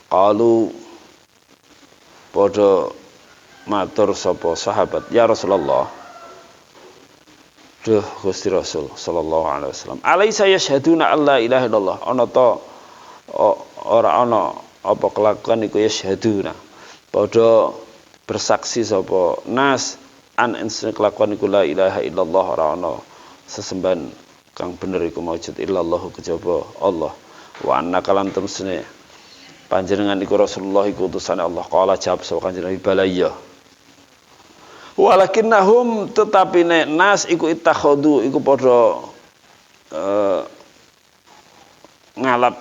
qalu padha matur sapa sahabat, ya Rasulullah, duh Gusti Rasul sallallahu alaihi wasallam, alaisa yashhaduna alla ilaha illallah, ana ta ora ana apa kelakuan iku yashhaduna padha bersaksi sapa nas an insane kelakuan iku la ilaha illallah, ora ana sesembahan kang bener iku maujud illallah kejaba Allah, wa anna kalam temsene panjenengan iku Rasulullah iku utusane Allah. Qala jawab sapa Kanjeng Nabi, balaya. Walakinnahum, tetapi nek nas iku ittakhadhu iku padha ngalap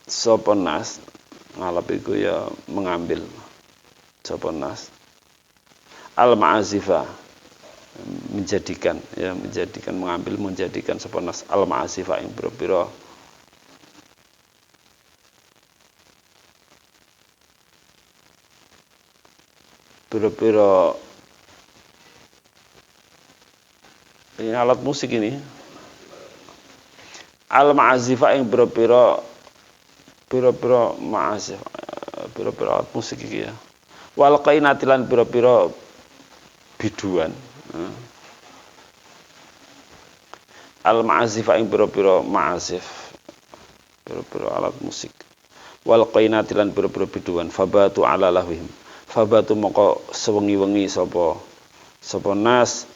sapa nas, ngalap iku ya mengambil sapa nas al ma'azifa, menjadikan mengambil menjadikan sapa nas al ma'azifa ing pira-pira ini alat musik ini al ma'azifa yang pira-pira ma'azif, pira-pira alat musik iki ya, wal qainatilan pira-pira biduan, al ma'azifa yang pira-pira ma'azif, pira-pira alat musik, wal qainatilan pira-pira biduan, fabatu ala lahwihim, fabatu moko sewengi-wengi sapa nas,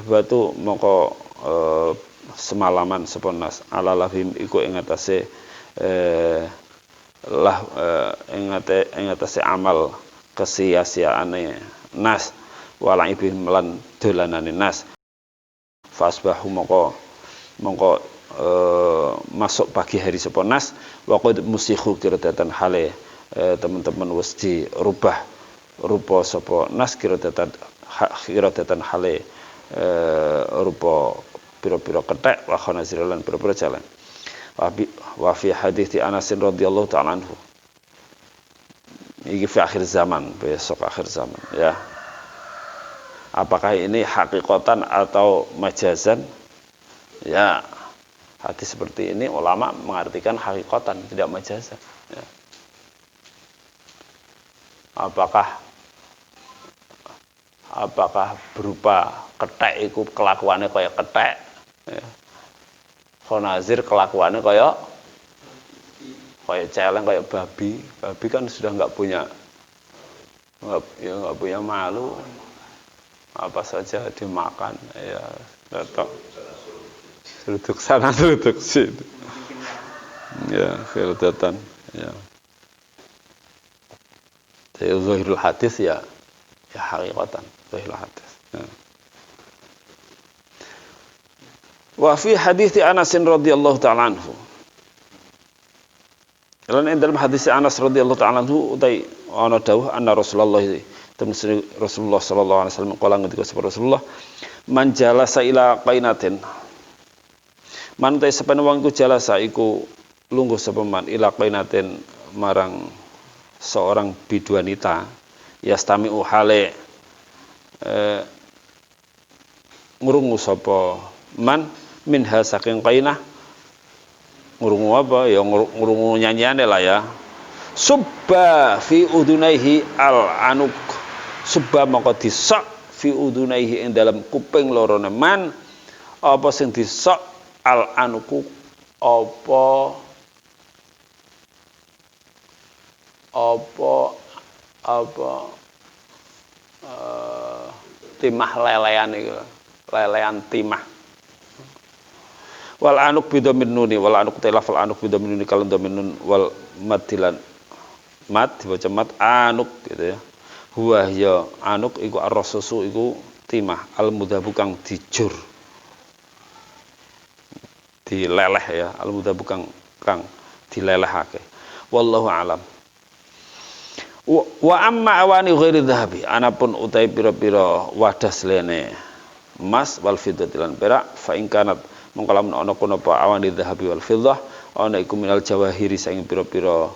batu moko semalaman sapa nas ala lahim iku ing atase ing atase amal kesia-siaane nas, wala ibihim lan dolanane nas, fasbahu moko masuk pagi hari sapa nas, wa qad musikhu kiradatan hale teman-teman wis dirubah rupa sapa nas kiradatan hale rupa pira-pira kethek, wa khanaziralan pira-pira jalan. Wa fi hadits Anas radhiyallahu ta'ala anhu, ini fi akhir zaman, besok akhir zaman ya. Apakah ini hakikatan atau majazan? Ya, hadis seperti ini ulama mengartikan hakikatan, tidak majazan ya. Apakah berupa kethek iku kelakuannya kaya kethek ya. Khonazir kelakuannya kaya celeng, kaya babi kan sudah nggak punya malu, apa saja dimakan ya, tetap seruduk sana seruduk sini ya, khirdatan ya. Jadi zahirul hadis ya hakikatan zahirul hadis ya. Wa fi hadits Anas radhiyallahu ta'ala anhu, lan dalam hadis Anas radhiyallahu ta'ala anhu utai ana dawuh anna Rasulullah sallallahu alaihi wasallam qala ngendika sapa Rasulullah, man jalasa ila qainatin, man ta saben wong iku jalasa iku lungguh sapa man ila qainatin marang seorang biduanita, yastami'u hale ngrungu sapa man minha saking qainah, ngrungu apa ya, ngrungu nyanyiane lah ya. Subba fi udunaihi al anuk, subba maka disok fi udunaihi ing dalam kuping lorone man, apa sing disok al anuku apa timah lelean iku, lelean timah. Wal anuk bidamin nuni, wal anuk tilaf al anuk bidamin nuni kalau dhamin nun wal madilan mat dibaca mat anuk gitu ya. Huwa ya anuk iku ar-rasusu iku timah al mudhabu kang dijur, dileleh ya, al mudhabu kang dilelehake. Wallahu alam. Wa amma awani ghairi dhahabi, anapun utai pira-pira wadah selene emas wal fiddati lan perak, fa in kanat mongko lamun ana kono apa awani dhahabi wal fiddah, ana iku minal jawahiri saing pira-pira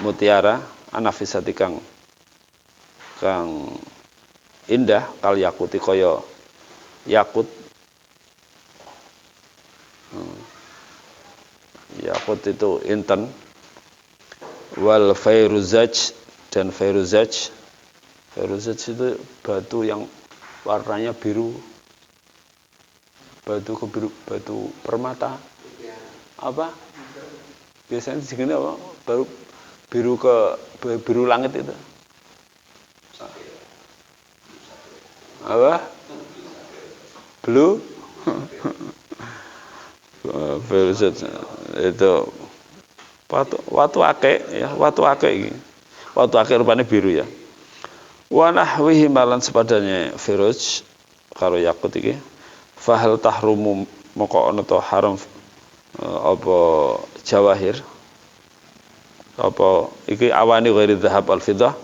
mutiara anafisati kang indah, kal yakuti kaya yakut. Yakut itu inten, Wal fairuzaj, dan fairuzaj. Fairuzaj itu batu yang warnanya biru. Batu kebiru, batu permata. Apa? Biasanya di sini apa? Baru biru langit itu. Apa? Blue? Fairuzaj itu watu akeh ya, watu akeh iki. Watu akeh rupane biru ya. Wa nahwihi malan sepadanya firuz karo yakut iki. Fahal tahrumu moko ana ta haram apa jawahir apa iki awani ghairi dhahab al fiddah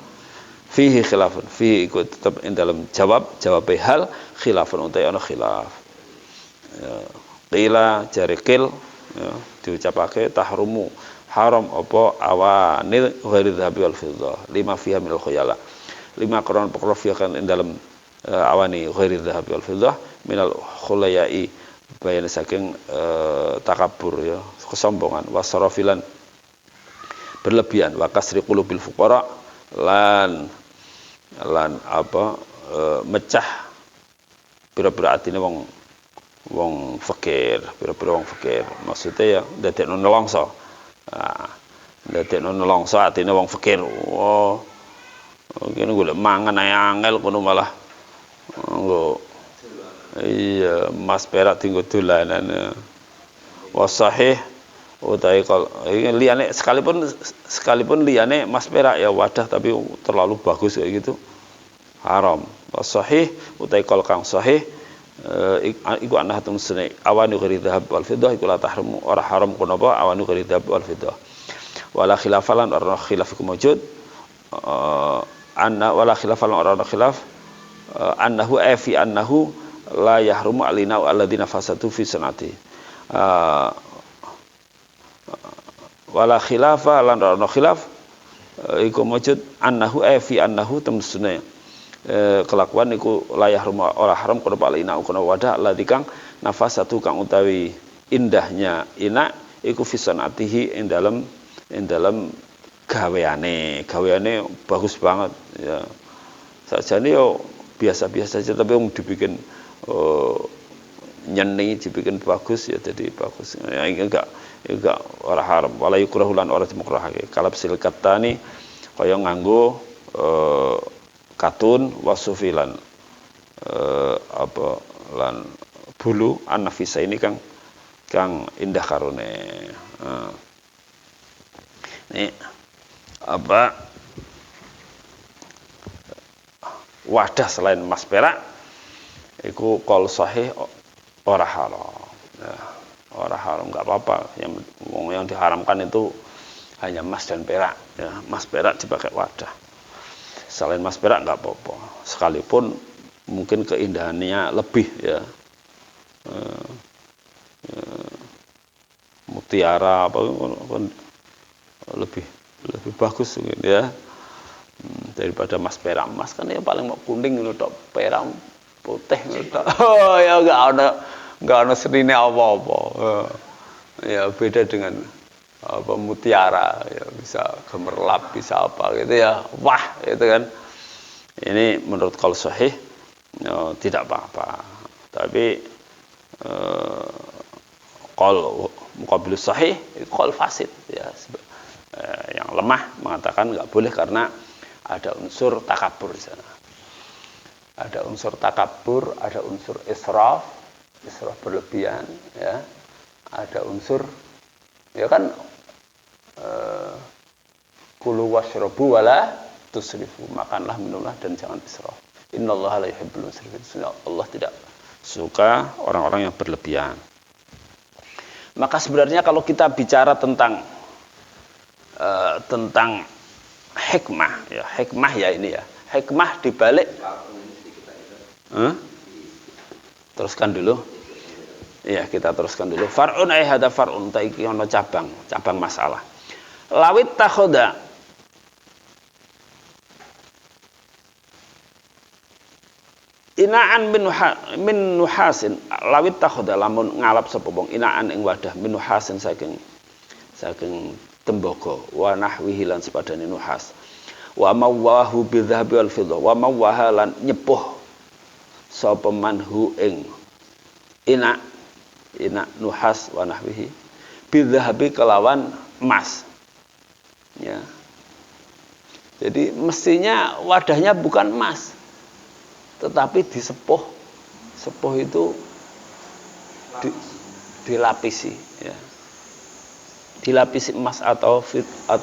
fihi khilafun fihi ikut tetap dalam jawab hal khilafun utai ana khilaf ya, qila jari qil ya, diucapake tahrumu haram apa awani ghairi dhahab al fiddah lima fiha min al khuyala lima qaran pokro fiha kan dalam awani ghairi dhahab al fiddah minal khulayai bayan saking takabur ya kesombongan wasarafilan berlebihan wa kasri qulubil fuqara lan apa mecah pira-pira atine wong fakir pira-pira wong fakir maksudnya ya dadekno nelongso dadekno nelongso atine wong fakir oh kene golek mangan ae angel kono malah nggo iya mas perak tinggo dolanan wasahih utai kalau liyane sekalipun liyane mas perak ya wadah tapi terlalu bagus kayak gitu haram wasahih utai kalau kang sahih iku anahatun sunai awanu ghairi dhahab wal fiddah iku la tahrimu ora haram kono apa awanu ghairi dhahab wal fiddah wala khilafalan ora khilaf iku mujud anna wala khilafalan ora khilaf annahu fi annahu la yahrumu alina alladziina fasatu fi sanati wala khilafa lan ana khilaf iku mujud annahu fi annahu tamsune kelakuan iku la yahrumu ora haram kono alina kono wadah alladzi kang nafasatu kang utawi indahnya ina iku fi sanatihi ing dalam gaweane bagus banget ya sajane yo biasa-biasa saja tapi wong dibikin nyeni dibikin bagus ya jadi bagus ya enggak ora haram wala yukrahu lan ora dimukrahake kalab silkatani kaya nganggo katun wasufilan apa lan bulu an-nafisa ini kang indah karone ini apa wadah selain mas perak iku qol sahih ora haram ya, ora haram enggak apa-apa yang diharamkan itu hanya emas dan perak ya emas perak dipakai wadah selain emas perak enggak apa-apa sekalipun mungkin keindahannya lebih ya mutiara apa lebih bagus mungkin ya daripada emas perak emas kan ya paling mau kuning itu tok perak putih itu oh ya enggak ada senine apa-apa ya beda dengan apa mutiara ya bisa gemerlap bisa apa gitu ya wah itu kan ini menurut qaul sahih ya, tidak apa-apa tapi qaul muqabilus sahih qaul fasid ya yang lemah mengatakan enggak boleh karena ada unsur takabur di sana. Ada unsur takabur, ada unsur israf berlebihan, ya. Ada unsur, ya kan, kulu washrobu wala tusrifu, makanlah, minumlah dan jangan israf. Innallaha la yuhibbul musrifin. Allah tidak suka orang-orang yang berlebihan. Maka sebenarnya kalau kita bicara tentang hikmah, ya hikmah ya ini ya, hikmah dibalik. Teruskan dulu. Iya, kita teruskan dulu. Far'un ay hada far'un ta iki ana cabang masalah. Lawit takhoda inaan min nuhasin lawit takhoda lamun ngalap sapa wong inaan ing wadah min nuhasin saking tembaga wa nahwihi lan sepadane nuhas wa mawahu bidzahabi wal fiddah wa mawaha lan nyepuh sapa manhu ing ina nuhas wa nahwihi bidzahabi kelawan emas ya. Jadi mestinya wadahnya bukan emas, tetapi disepuh. Sepuh itu dilapisi, ya. Dilapisi emas atau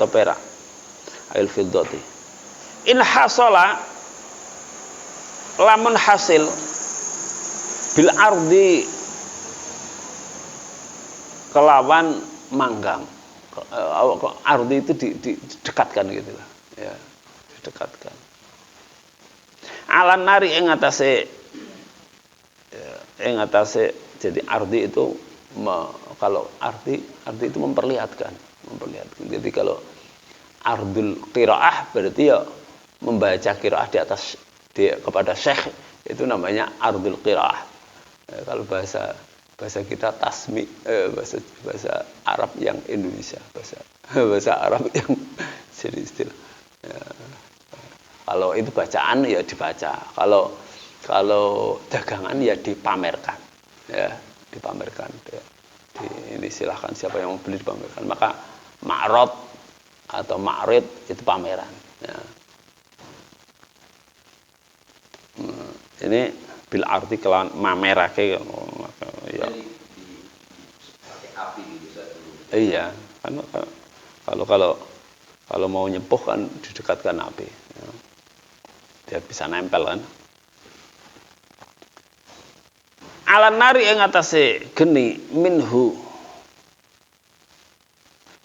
perak. Ail fiddati. In hasala lamun hasil bil ardi kelawan manggang. Ardi itu didekatkan gitu lah. Ya, didekatkan. Alan nari ing atase jadi ardi itu kalau ardi itu memperlihatkan. Jadi kalau ardul qiraah berarti ya membaca qiraah di atas kepada syekh itu namanya ardul qiraah. Kalau bahasa kita tasmi, bahasa Arab yang Indonesia, bahasa Arab yang jadi istilah. Ya. Kalau itu bacaan ya dibaca, kalau dagangan ya dipamerkan, ya dipamerkan. Ya. Ini silahkan siapa yang mau beli dipamerkan. Maka ma'rad atau ma'rid itu pameran. Ya. Ini bil arti kelawan mamerake ya. Api gitu Iya, kan kalau mau nyepuh kan didekatkan api. Ya. Dia bisa nempel kan. Alan nari ing atase geni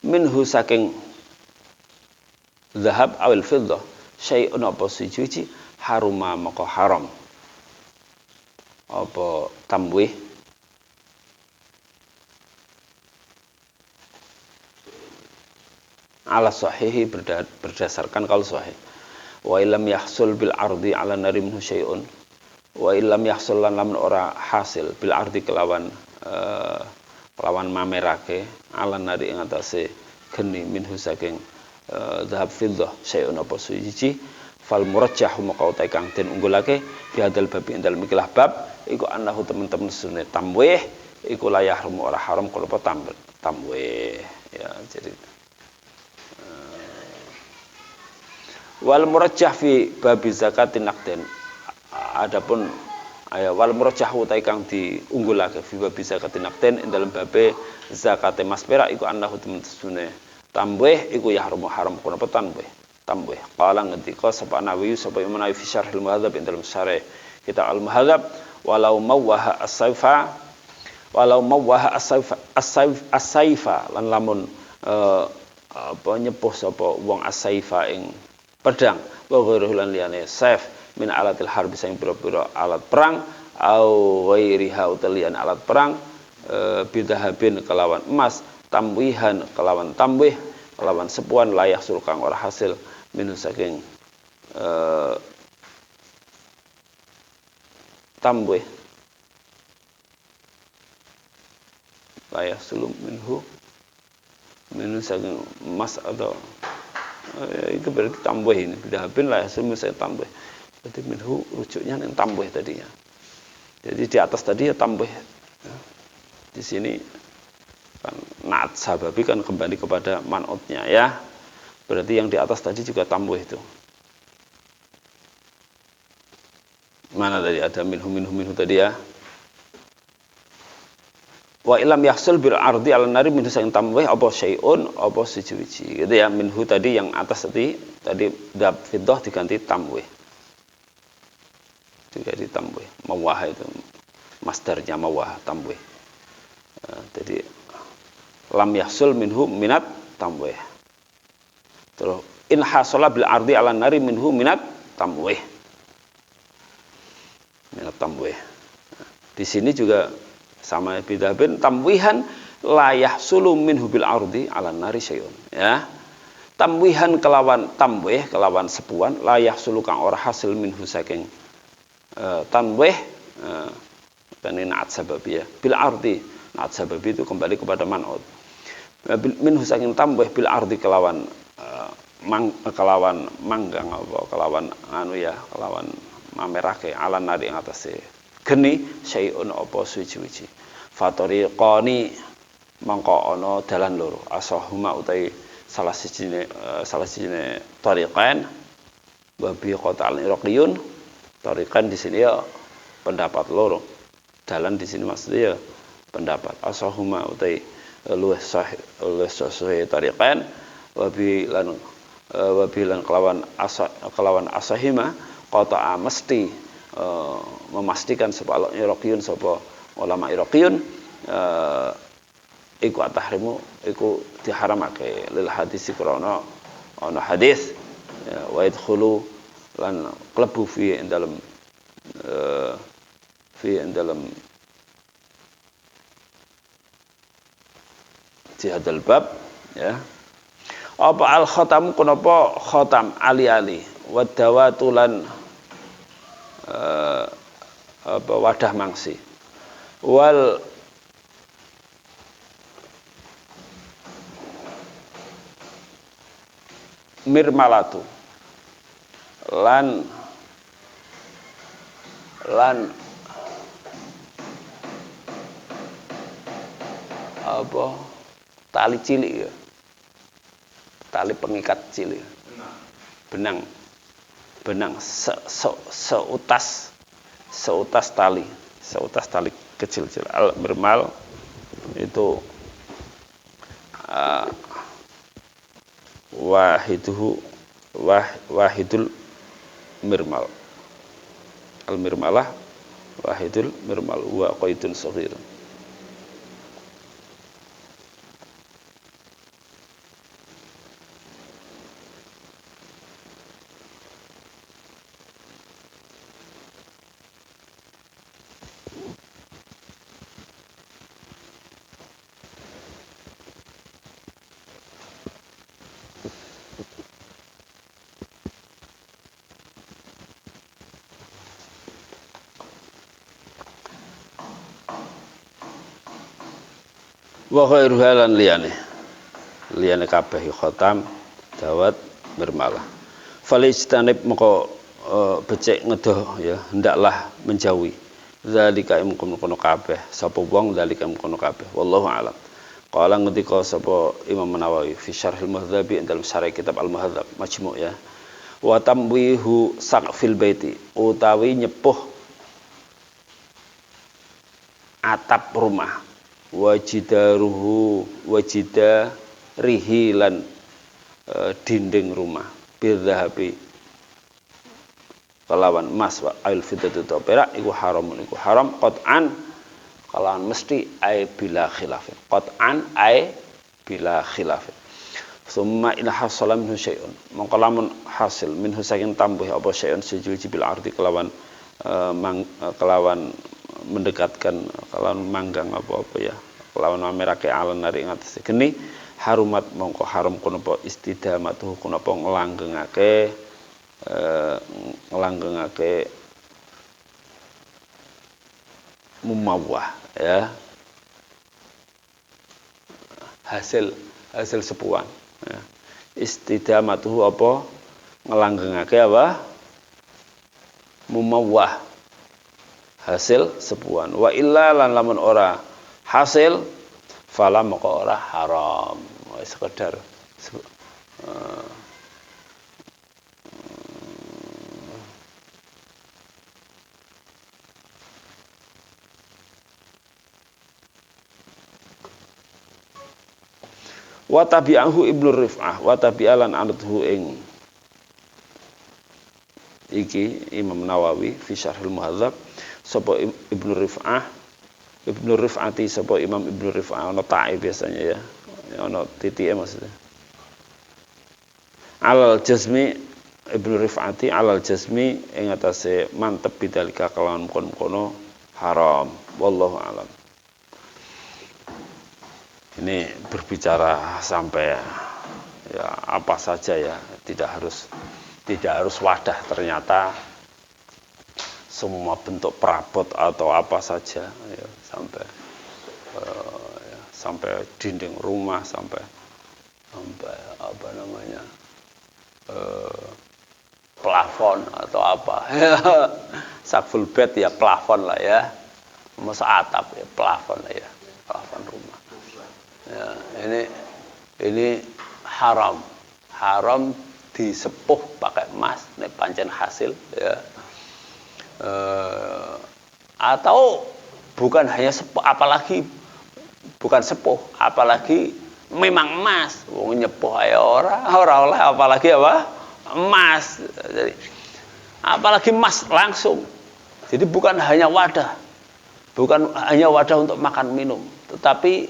minhu saking zahab awil fiddah syai'un apa suci haruma maka haram apa tamwih ala sahihi berdasarkan kalau sahih wa illam yahsul bil ardi ala nari minhu syai'un wa illam yahsul lan lamun ora hasil bil ardi kelawan mamerake ala nari ing atase geni minhu saking zahab fiddah syai'un apa suci fal murajjah maka utai kang den unggulake fi hadal bab ing dalem ikilah bab iku annahu teman-teman sunne tamwih iku la yahrum ora haram kalau apa tamwih ya. Jadi wal murajjah fi bab zakatin naqden adapun wal murajjah utai kang diunggulake fi bab zakatin naqden ing dalem bab zakat emas perak iku annahu teman-teman sunne tamwih iku yahrum haram kalau apa tamwih qala ngendika sapa Nawawi sapa Imam Nawawi fi syarh al-muhadzab ing dalam syarah kitab al-muhadzab walau mawwaha as-saifa lan lamun apa nyepuh sapa wong as-saifa ing pedang wa ghairuhu lan liyane saif min alatil harbi sing pira-pira alat perang au ghairiha utalian alat perang bidahabin kelawan emas tamwihan kelawan tamwih kelawan sepuan layak sulkang ora hasil minus saking tamwih layak sulum minus saking emas atau itu berarti tamwih ini bidahabin layak sulum saya tamwih berarti minhu rujuknya yang tamwih tadinya. Jadi di atas tadi ya tamwih ya. Di sini kan naat sababi kan kembali kepada man'utnya ya. Berarti yang di atas tadi juga tamwih itu. Mana tadi ada minhu tadi ya. Wa ilam yahsul bil ardi ala nari minhu sayang tamwih apa syai'un apa suci-suci. Gitu ya, minhu tadi yang atas tadi dab fiddah diganti tamwih. Diganti tamwih. Mawah itu masdarnya mawah tamwih. Jadi lam yahsul minhu minat tamwih. Terus in hasala bil ardi ala nari minhu minat tamwih. Minat tamwih. Di sini juga sama bidabin tamwihan la yahsulu minhu bil ardi ala nari syai'un ya. Tamwihan kelawan tamwih kelawan sepuan la yahsulu kang ora hasil minhu saking tamwih kan naat sababi ya. Bil ardi naat sababi itu kembali kepada man'ut. minhu saking tambah bil ardi kelawan kelawan manggang apa kelawan anu ya kelawan mamerake ala nari ing atase geni syai'un apa suci-suci fatoriqani mangko ana dalan loro asahuma utai salah sijine tariqan wa bi qatal iraqiyun tariqan di sini ya pendapat loro dalan di sini maksudnya ya pendapat asahuma utai luwih sahih tariqan wa bi lan kelawan asahima qata'a mesti memastikan sapa iraqiyun sapa ulama iraqiyun iku atahrimu iku diharamake lil hadis krana ana hadis wa yadkhulu lan klebu fi dalam di hadal bab ya apa al khatam kunapa khatam ali-ali wadawatulan apa wadah mangsi wal mirmalatu lan apa tali cilik ya tali pengikat cilik benang seutas tali kecil-kecil al mirmal itu wahidul mirmal al mirmalah wahidul mirmal wa qaidun shaghir wa ghairu halan liyane kabeh khatam dawat mirmalah falistanib moko becik ngedoh ya hendaklah menjauhi zalika mungkon kabeh sapa wong zalika mungkon kabeh wallahu alam qala ngendika sapa Imam Nawawi fi syarhil muhadzabi dalam syarah kitab al muhadzab majmu' ya wa tamwihu saqfil baiti utawi nyepuh atap rumah wajidarihi lan dinding rumah bidzahabi kelawan emas wa ail fiddatu perak iku haram qat'an kalawan mesti ai bila khilafin qat'an ai bila khilafin summa ila hasala minhu syai'un mongko lamun hasil minhu saking tambah apa syai'un sujuji bil arti kelawan mendekatkan kelawan manggang apa ya kelawan mamerake alan nari ing atase geni harumat mongko haram kunapa istidamatuh kunapa nglanggengake mumawah ya hasil sepuan ya. Istidamatuh apa nglanggengake apa mumawah hasil sepuan wa illa lan lamun ora hasil fala maka ora haram sekedar wa tabi'ahu Ibnu Rif'ah wa tabi'alan anuthu ing iki Imam Nawawi fi Syarhil Muhadzab sapa Ibnu Rif'ati sapa Imam Ibnu Rif'ah ana ta'i biasanya ya ana titike maksudnya alal jazmi Ibnu Rif'ati alal jazmi ing atase mantep bidzalika kelawan kono haram wallahu alam. Ini berbicara sampai ya apa saja ya tidak harus wadah ternyata semua bentuk perabot atau apa saja ya, sampai dinding rumah, sampai apa namanya, plafon atau apa. Sakful bed ya plafon lah ya, masa atap ya plafon lah ya, plafon rumah. Ya, ini haram disepuh pakai emas, ini pancen hasil ya. Atau bukan hanya sepuh, apalagi bukan sepuh, apalagi memang emas. Wong nyepuh ae ora oleh, apalagi apa? Emas. Jadi apalagi emas langsung. Jadi bukan hanya wadah untuk makan minum, tetapi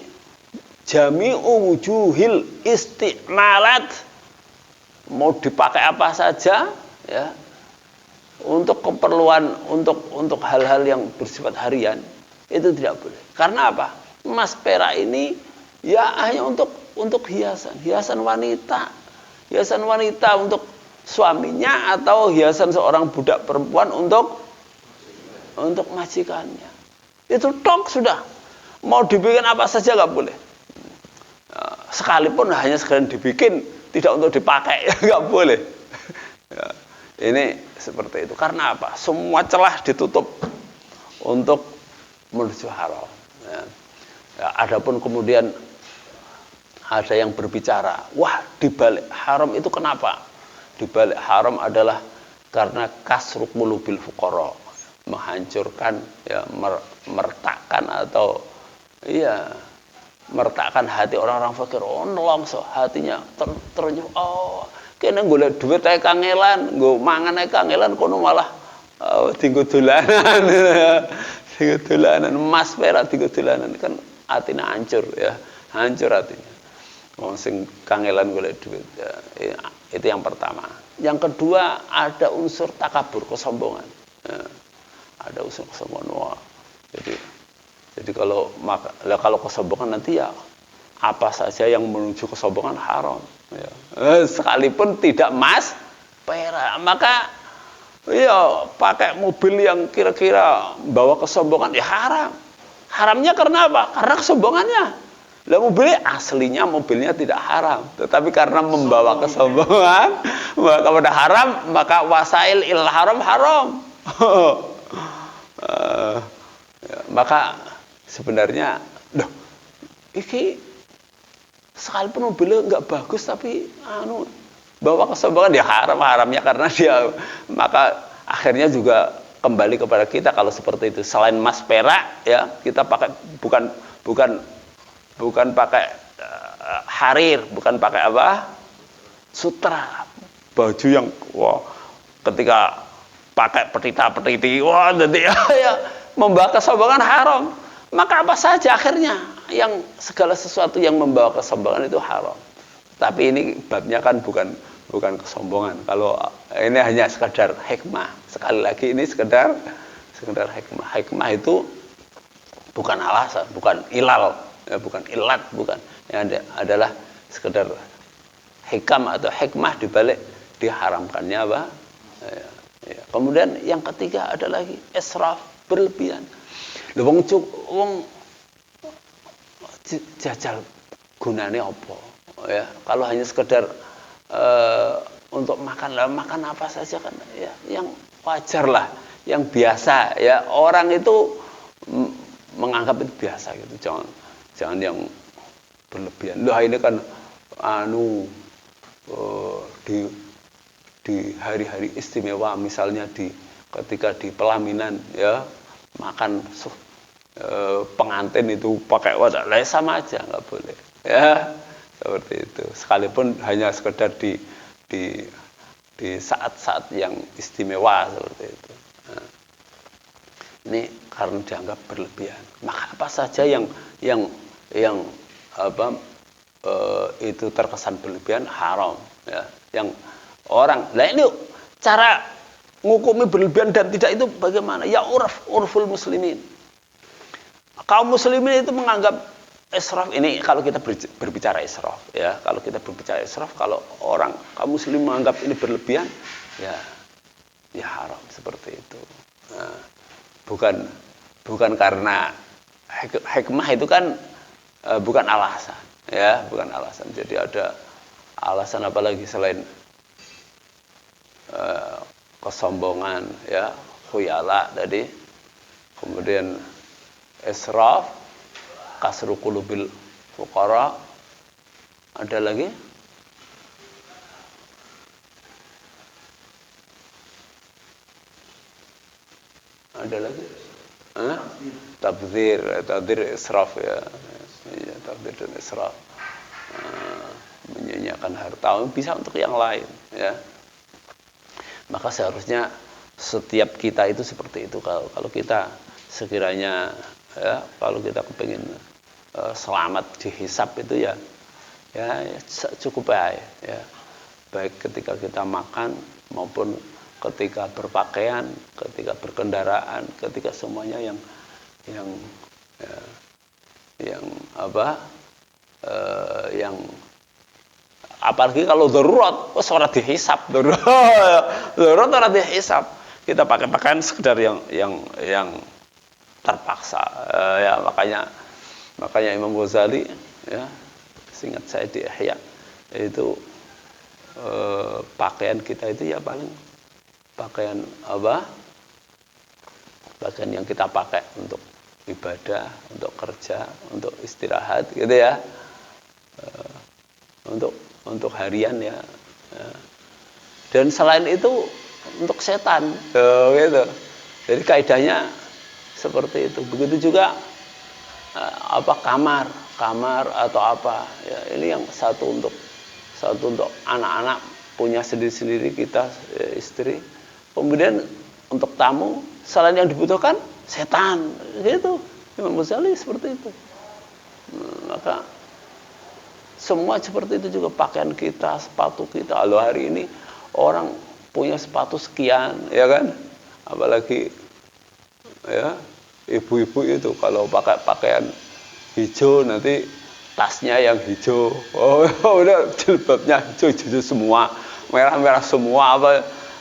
jami'u wujuhil istimalat, mau dipakai apa saja ya, untuk keperluan, untuk hal-hal yang bersifat harian itu tidak boleh. Karena apa? Emas perak ini ya hanya untuk hiasan wanita untuk suaminya, atau hiasan seorang budak perempuan untuk majikannya. Itu tok sudah. Mau dibikin apa saja nggak boleh. Sekalipun hanya sekalian dibikin, tidak untuk dipakai, nggak boleh. Ya, ini seperti itu. Karena apa? Semua celah ditutup untuk menuju haram. Ya. Ya, adapun kemudian ada yang berbicara, wah dibalik haram itu kenapa? Dibalik haram adalah karena kasru qulubil fuqara, menghancurkan ya, mertakkan atau iya, mertakkan hati orang-orang fakir. Oh nelongso hatinya terenyuh, oh kene golek duit ae kangelan, nggo mangan ae kangelan, kono malah dienggo dolanan. Dienggo dolanan emas perak, dienggo dolanan, kan hatinya hancur ya, hancur hatinya. Wong sing kangelan golek duit ya, itu yang pertama. Yang kedua, ada unsur takabur, kesombongan ya, ada unsur kesombongan. Wah, jadi kalau kesombongan nanti ya apa saja yang menuju kesombongan haram ya. Sekalipun tidak emas perak, maka ya pakai mobil yang kira-kira bawa kesombongan ya haram. Haramnya karena apa? Karena kesombongannya. Lah mobilnya tidak haram, tetapi karena membawa kesombongan maka pada haram, maka wasail il haram. Maka sebenarnya iki sekalipun mobilnya nggak bagus tapi bawa kesombongan ya haramnya karena dia, maka akhirnya juga kembali kepada kita kalau seperti itu. Selain emas perak ya, kita pakai bukan pakai harir, bukan pakai apa? Sutra. Baju yang wah, ketika pakai petita-petiti, wah jadi ya membawa kesombongan haram. Maka apa saja akhirnya yang segala sesuatu yang membawa kesombongan itu haram. Tapi ini babnya kan bukan kesombongan. Kalau ini hanya sekedar hikmah. Sekali lagi ini sekedar hikmah. Hikmah itu bukan alasan, bukan ilal, ya, bukan ilat, bukan. Yang adalah sekedar hikam atau hikmah dibalik diharamkannya apa? Ya. Kemudian yang ketiga ada lagi israf, berlebihan. Wong jajal gunane apa? Ya, kalau hanya sekedar untuk makan apa saja kan ya, yang wajar lah, yang biasa ya, orang itu menganggap itu biasa gitu. Jangan yang berlebihan. Lah ini kan di hari-hari istimewa, misalnya ketika di pelaminan ya, makan pengantin itu pakai wadah, sama aja nggak boleh ya, seperti itu. Sekalipun hanya sekedar di saat-saat yang istimewa seperti itu. Nah, ini karena dianggap berlebihan. Maka apa saja yang itu terkesan berlebihan haram ya. Yang orang, nah ini cara ngukumi berlebihan dan tidak itu bagaimana? Ya urful muslimin. Kaum muslimin itu menganggap israf ini, kalau kita berbicara israf ya, kalau orang kaum muslim menganggap ini berlebihan ya haram seperti itu. Nah, bukan karena hikmah itu kan bukan alasan, ya, bukan alasan. Jadi ada alasan apa lagi selain kesombongan, ya, khuyala tadi, kemudian israf, kasru qulubil fuqara, ada lagi? Ada lagi? Tabdzir israf, ya. Ya, tabdzir dan israf. Menyanyiakan harta bisa untuk yang lain, ya. Maka seharusnya setiap kita itu seperti itu. Kalau kita sekiranya, ya, kalau kita kepingin selamat dihisab itu ya cukup baik, ya. Baik ketika kita makan maupun ketika berpakaian, ketika berkendaraan, ketika semuanya yang apalagi kalau darurat, ora dihisab, darurat ora dihisab. Kita pakai pakaian sekedar yang terpaksa, ya, makanya Imam Ghazali, ya, seingat saya di Ihya itu pakaian kita itu ya paling pakaian apa? Pakaian yang kita pakai untuk ibadah, untuk kerja, untuk istirahat, gitu ya. Untuk harian, ya. Dan selain itu untuk setan, gitu. Jadi kaidahnya seperti itu. Begitu juga kamar atau apa, ya, ini yang satu untuk anak-anak punya sendiri-sendiri, kita, ya, istri. Kemudian untuk tamu selain yang dibutuhkan setan, gitu. Imam Ghazali seperti itu. Maka semua seperti itu juga, pakaian kita, sepatu kita. Kalau hari ini orang punya sepatu sekian, ya kan? Apalagi, ya, ibu-ibu itu kalau pakai pakaian hijau nanti tasnya yang hijau. Oh, udah jilbabnya hijau semua, merah semua, apa.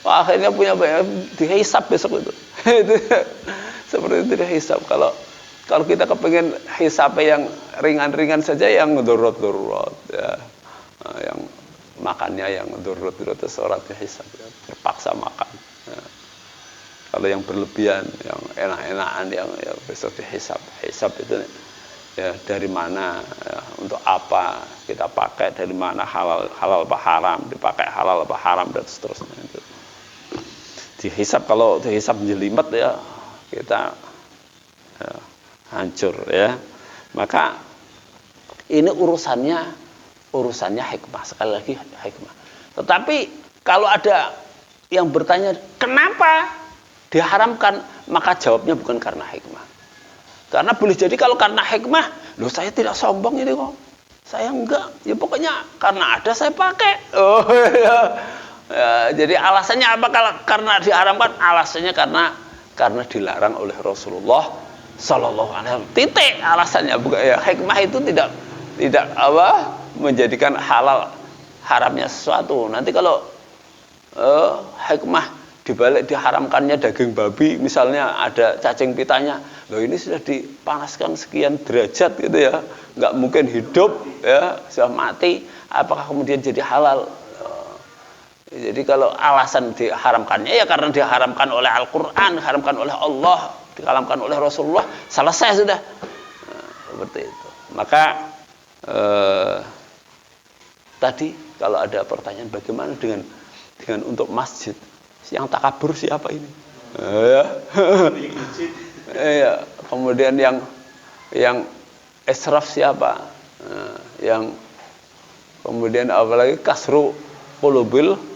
Akhirnya punya banyak, dihisab besok itu. Itu seperti itu dihisab. Kalau kita kepengen hisab yang ringan-ringan saja, yang darurat, ya. Yang makannya yang darurat seorang dihisab, ya. Terpaksa makan. Ya. Kalau yang berlebihan, yang enak-enakan, yang besok dihisab. Hisab itu, ya, dari mana, ya, untuk apa kita pakai, dari mana halal apa haram, dipakai halal apa haram, dan seterusnya itu. Dihisab, kalau dihisab jelimet, ya, kita, ya, hancur, ya. Maka ini urusannya hikmah, sekali lagi hikmah. Tetapi kalau ada yang bertanya kenapa diharamkan, maka jawabnya bukan karena hikmah. Karena boleh jadi kalau karena hikmah, loh, saya tidak sombong ini kok, saya enggak, ya pokoknya karena ada saya pakai. Oh, ya. Ya, jadi alasannya apa kalau karena diharamkan? Alasannya karena dilarang oleh Rasulullah Sallallahu Alaihi Wasallam. Titik alasannya, bukan, ya. Hikmah itu tidak menjadikan halal haramnya sesuatu. Nanti kalau hikmah dibalik diharamkannya daging babi, misalnya ada cacing pitanya, loh, ini sudah dipanaskan sekian derajat, gitu ya, nggak mungkin hidup, ya, sudah mati, apakah kemudian jadi halal? Jadi kalau alasan diharamkannya ya karena diharamkan oleh Al-Quran, diharamkan oleh Allah, diharamkan oleh Rasulullah, selesai sudah. Nah, seperti itu. Maka tadi kalau ada pertanyaan bagaimana dengan untuk masjid, yang takabur siapa ini? Ya. Ya. Kemudian yang israf siapa? Yang kemudian apalagi kasru qulubil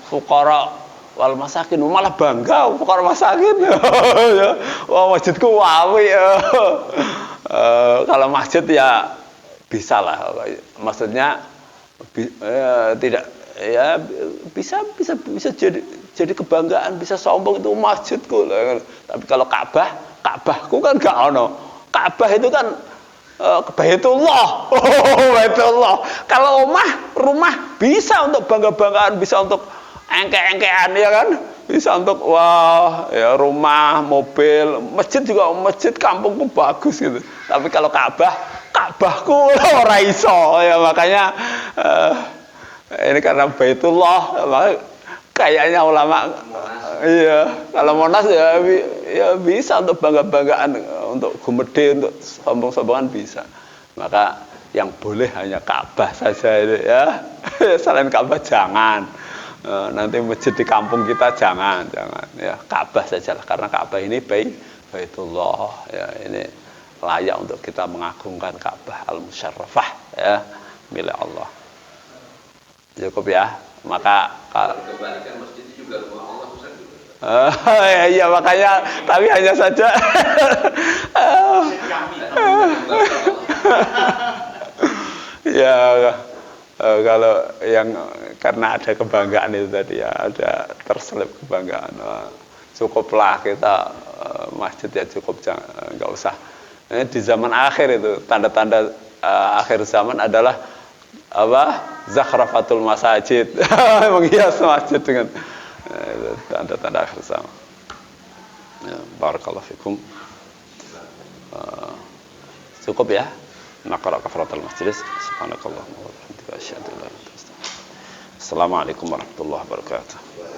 fuqara wal masakin, malah bangga fuqara masakin. Wah, masjidku wawi, ya. Kalau masjid ya bisa lah, maksudnya tidak, ya, bisa jadi kebanggaan, bisa sombong, itu masjidku. Tapi kalau Ka'bahku kan gak ono. Ka'bah itu kan Baitullah. Baitullah. Kalau rumah bisa untuk bangga-banggaan, bisa untuk engke-engkean, ya kan? Bisa untuk wah, ya, rumah, mobil, masjid juga, masjid kampungku bagus, gitu. Tapi kalau Ka'bah Ka'bahku ora iso ya, makanya ini karena Baitullah, kayaknya ulama iya, kalau Monas ya bisa untuk bangga-banggaan, untuk gumede, untuk sombong-sombongan bisa. Maka yang boleh hanya Ka'bah saja itu ya. Selain Ka'bah jangan. Nanti masjid di kampung kita jangan ya, Ka'bah saja lah, karena Ka'bah ini Baitullah ya, ini layak untuk kita mengagungkan Ka'bah al-musyarrafah ya, milik Allah. Cukup ya. Maka kebalikan masjid itu juga rumah Allah, Ustaz. iya makanya, tapi hanya saja ya kalau yang karena ada kebanggaan itu tadi ya, ada terselip kebanggaan, cukuplah kita masjid ya cukup, nggak usah. Ini di zaman akhir itu tanda-tanda akhir zaman adalah apa? Zakhrafatul masajid, menghias masjid dengan tanda-tanda akhir zaman. Ya, barakallahu fikum. Cukup ya. Naqra kafaratul majlis. Subhanakallahumma wa bihamdika asyhadu an la ilaha illa anta astaghfiruka wa atubu ilaik. Assalamualaikum warahmatullahi wabarakatuh.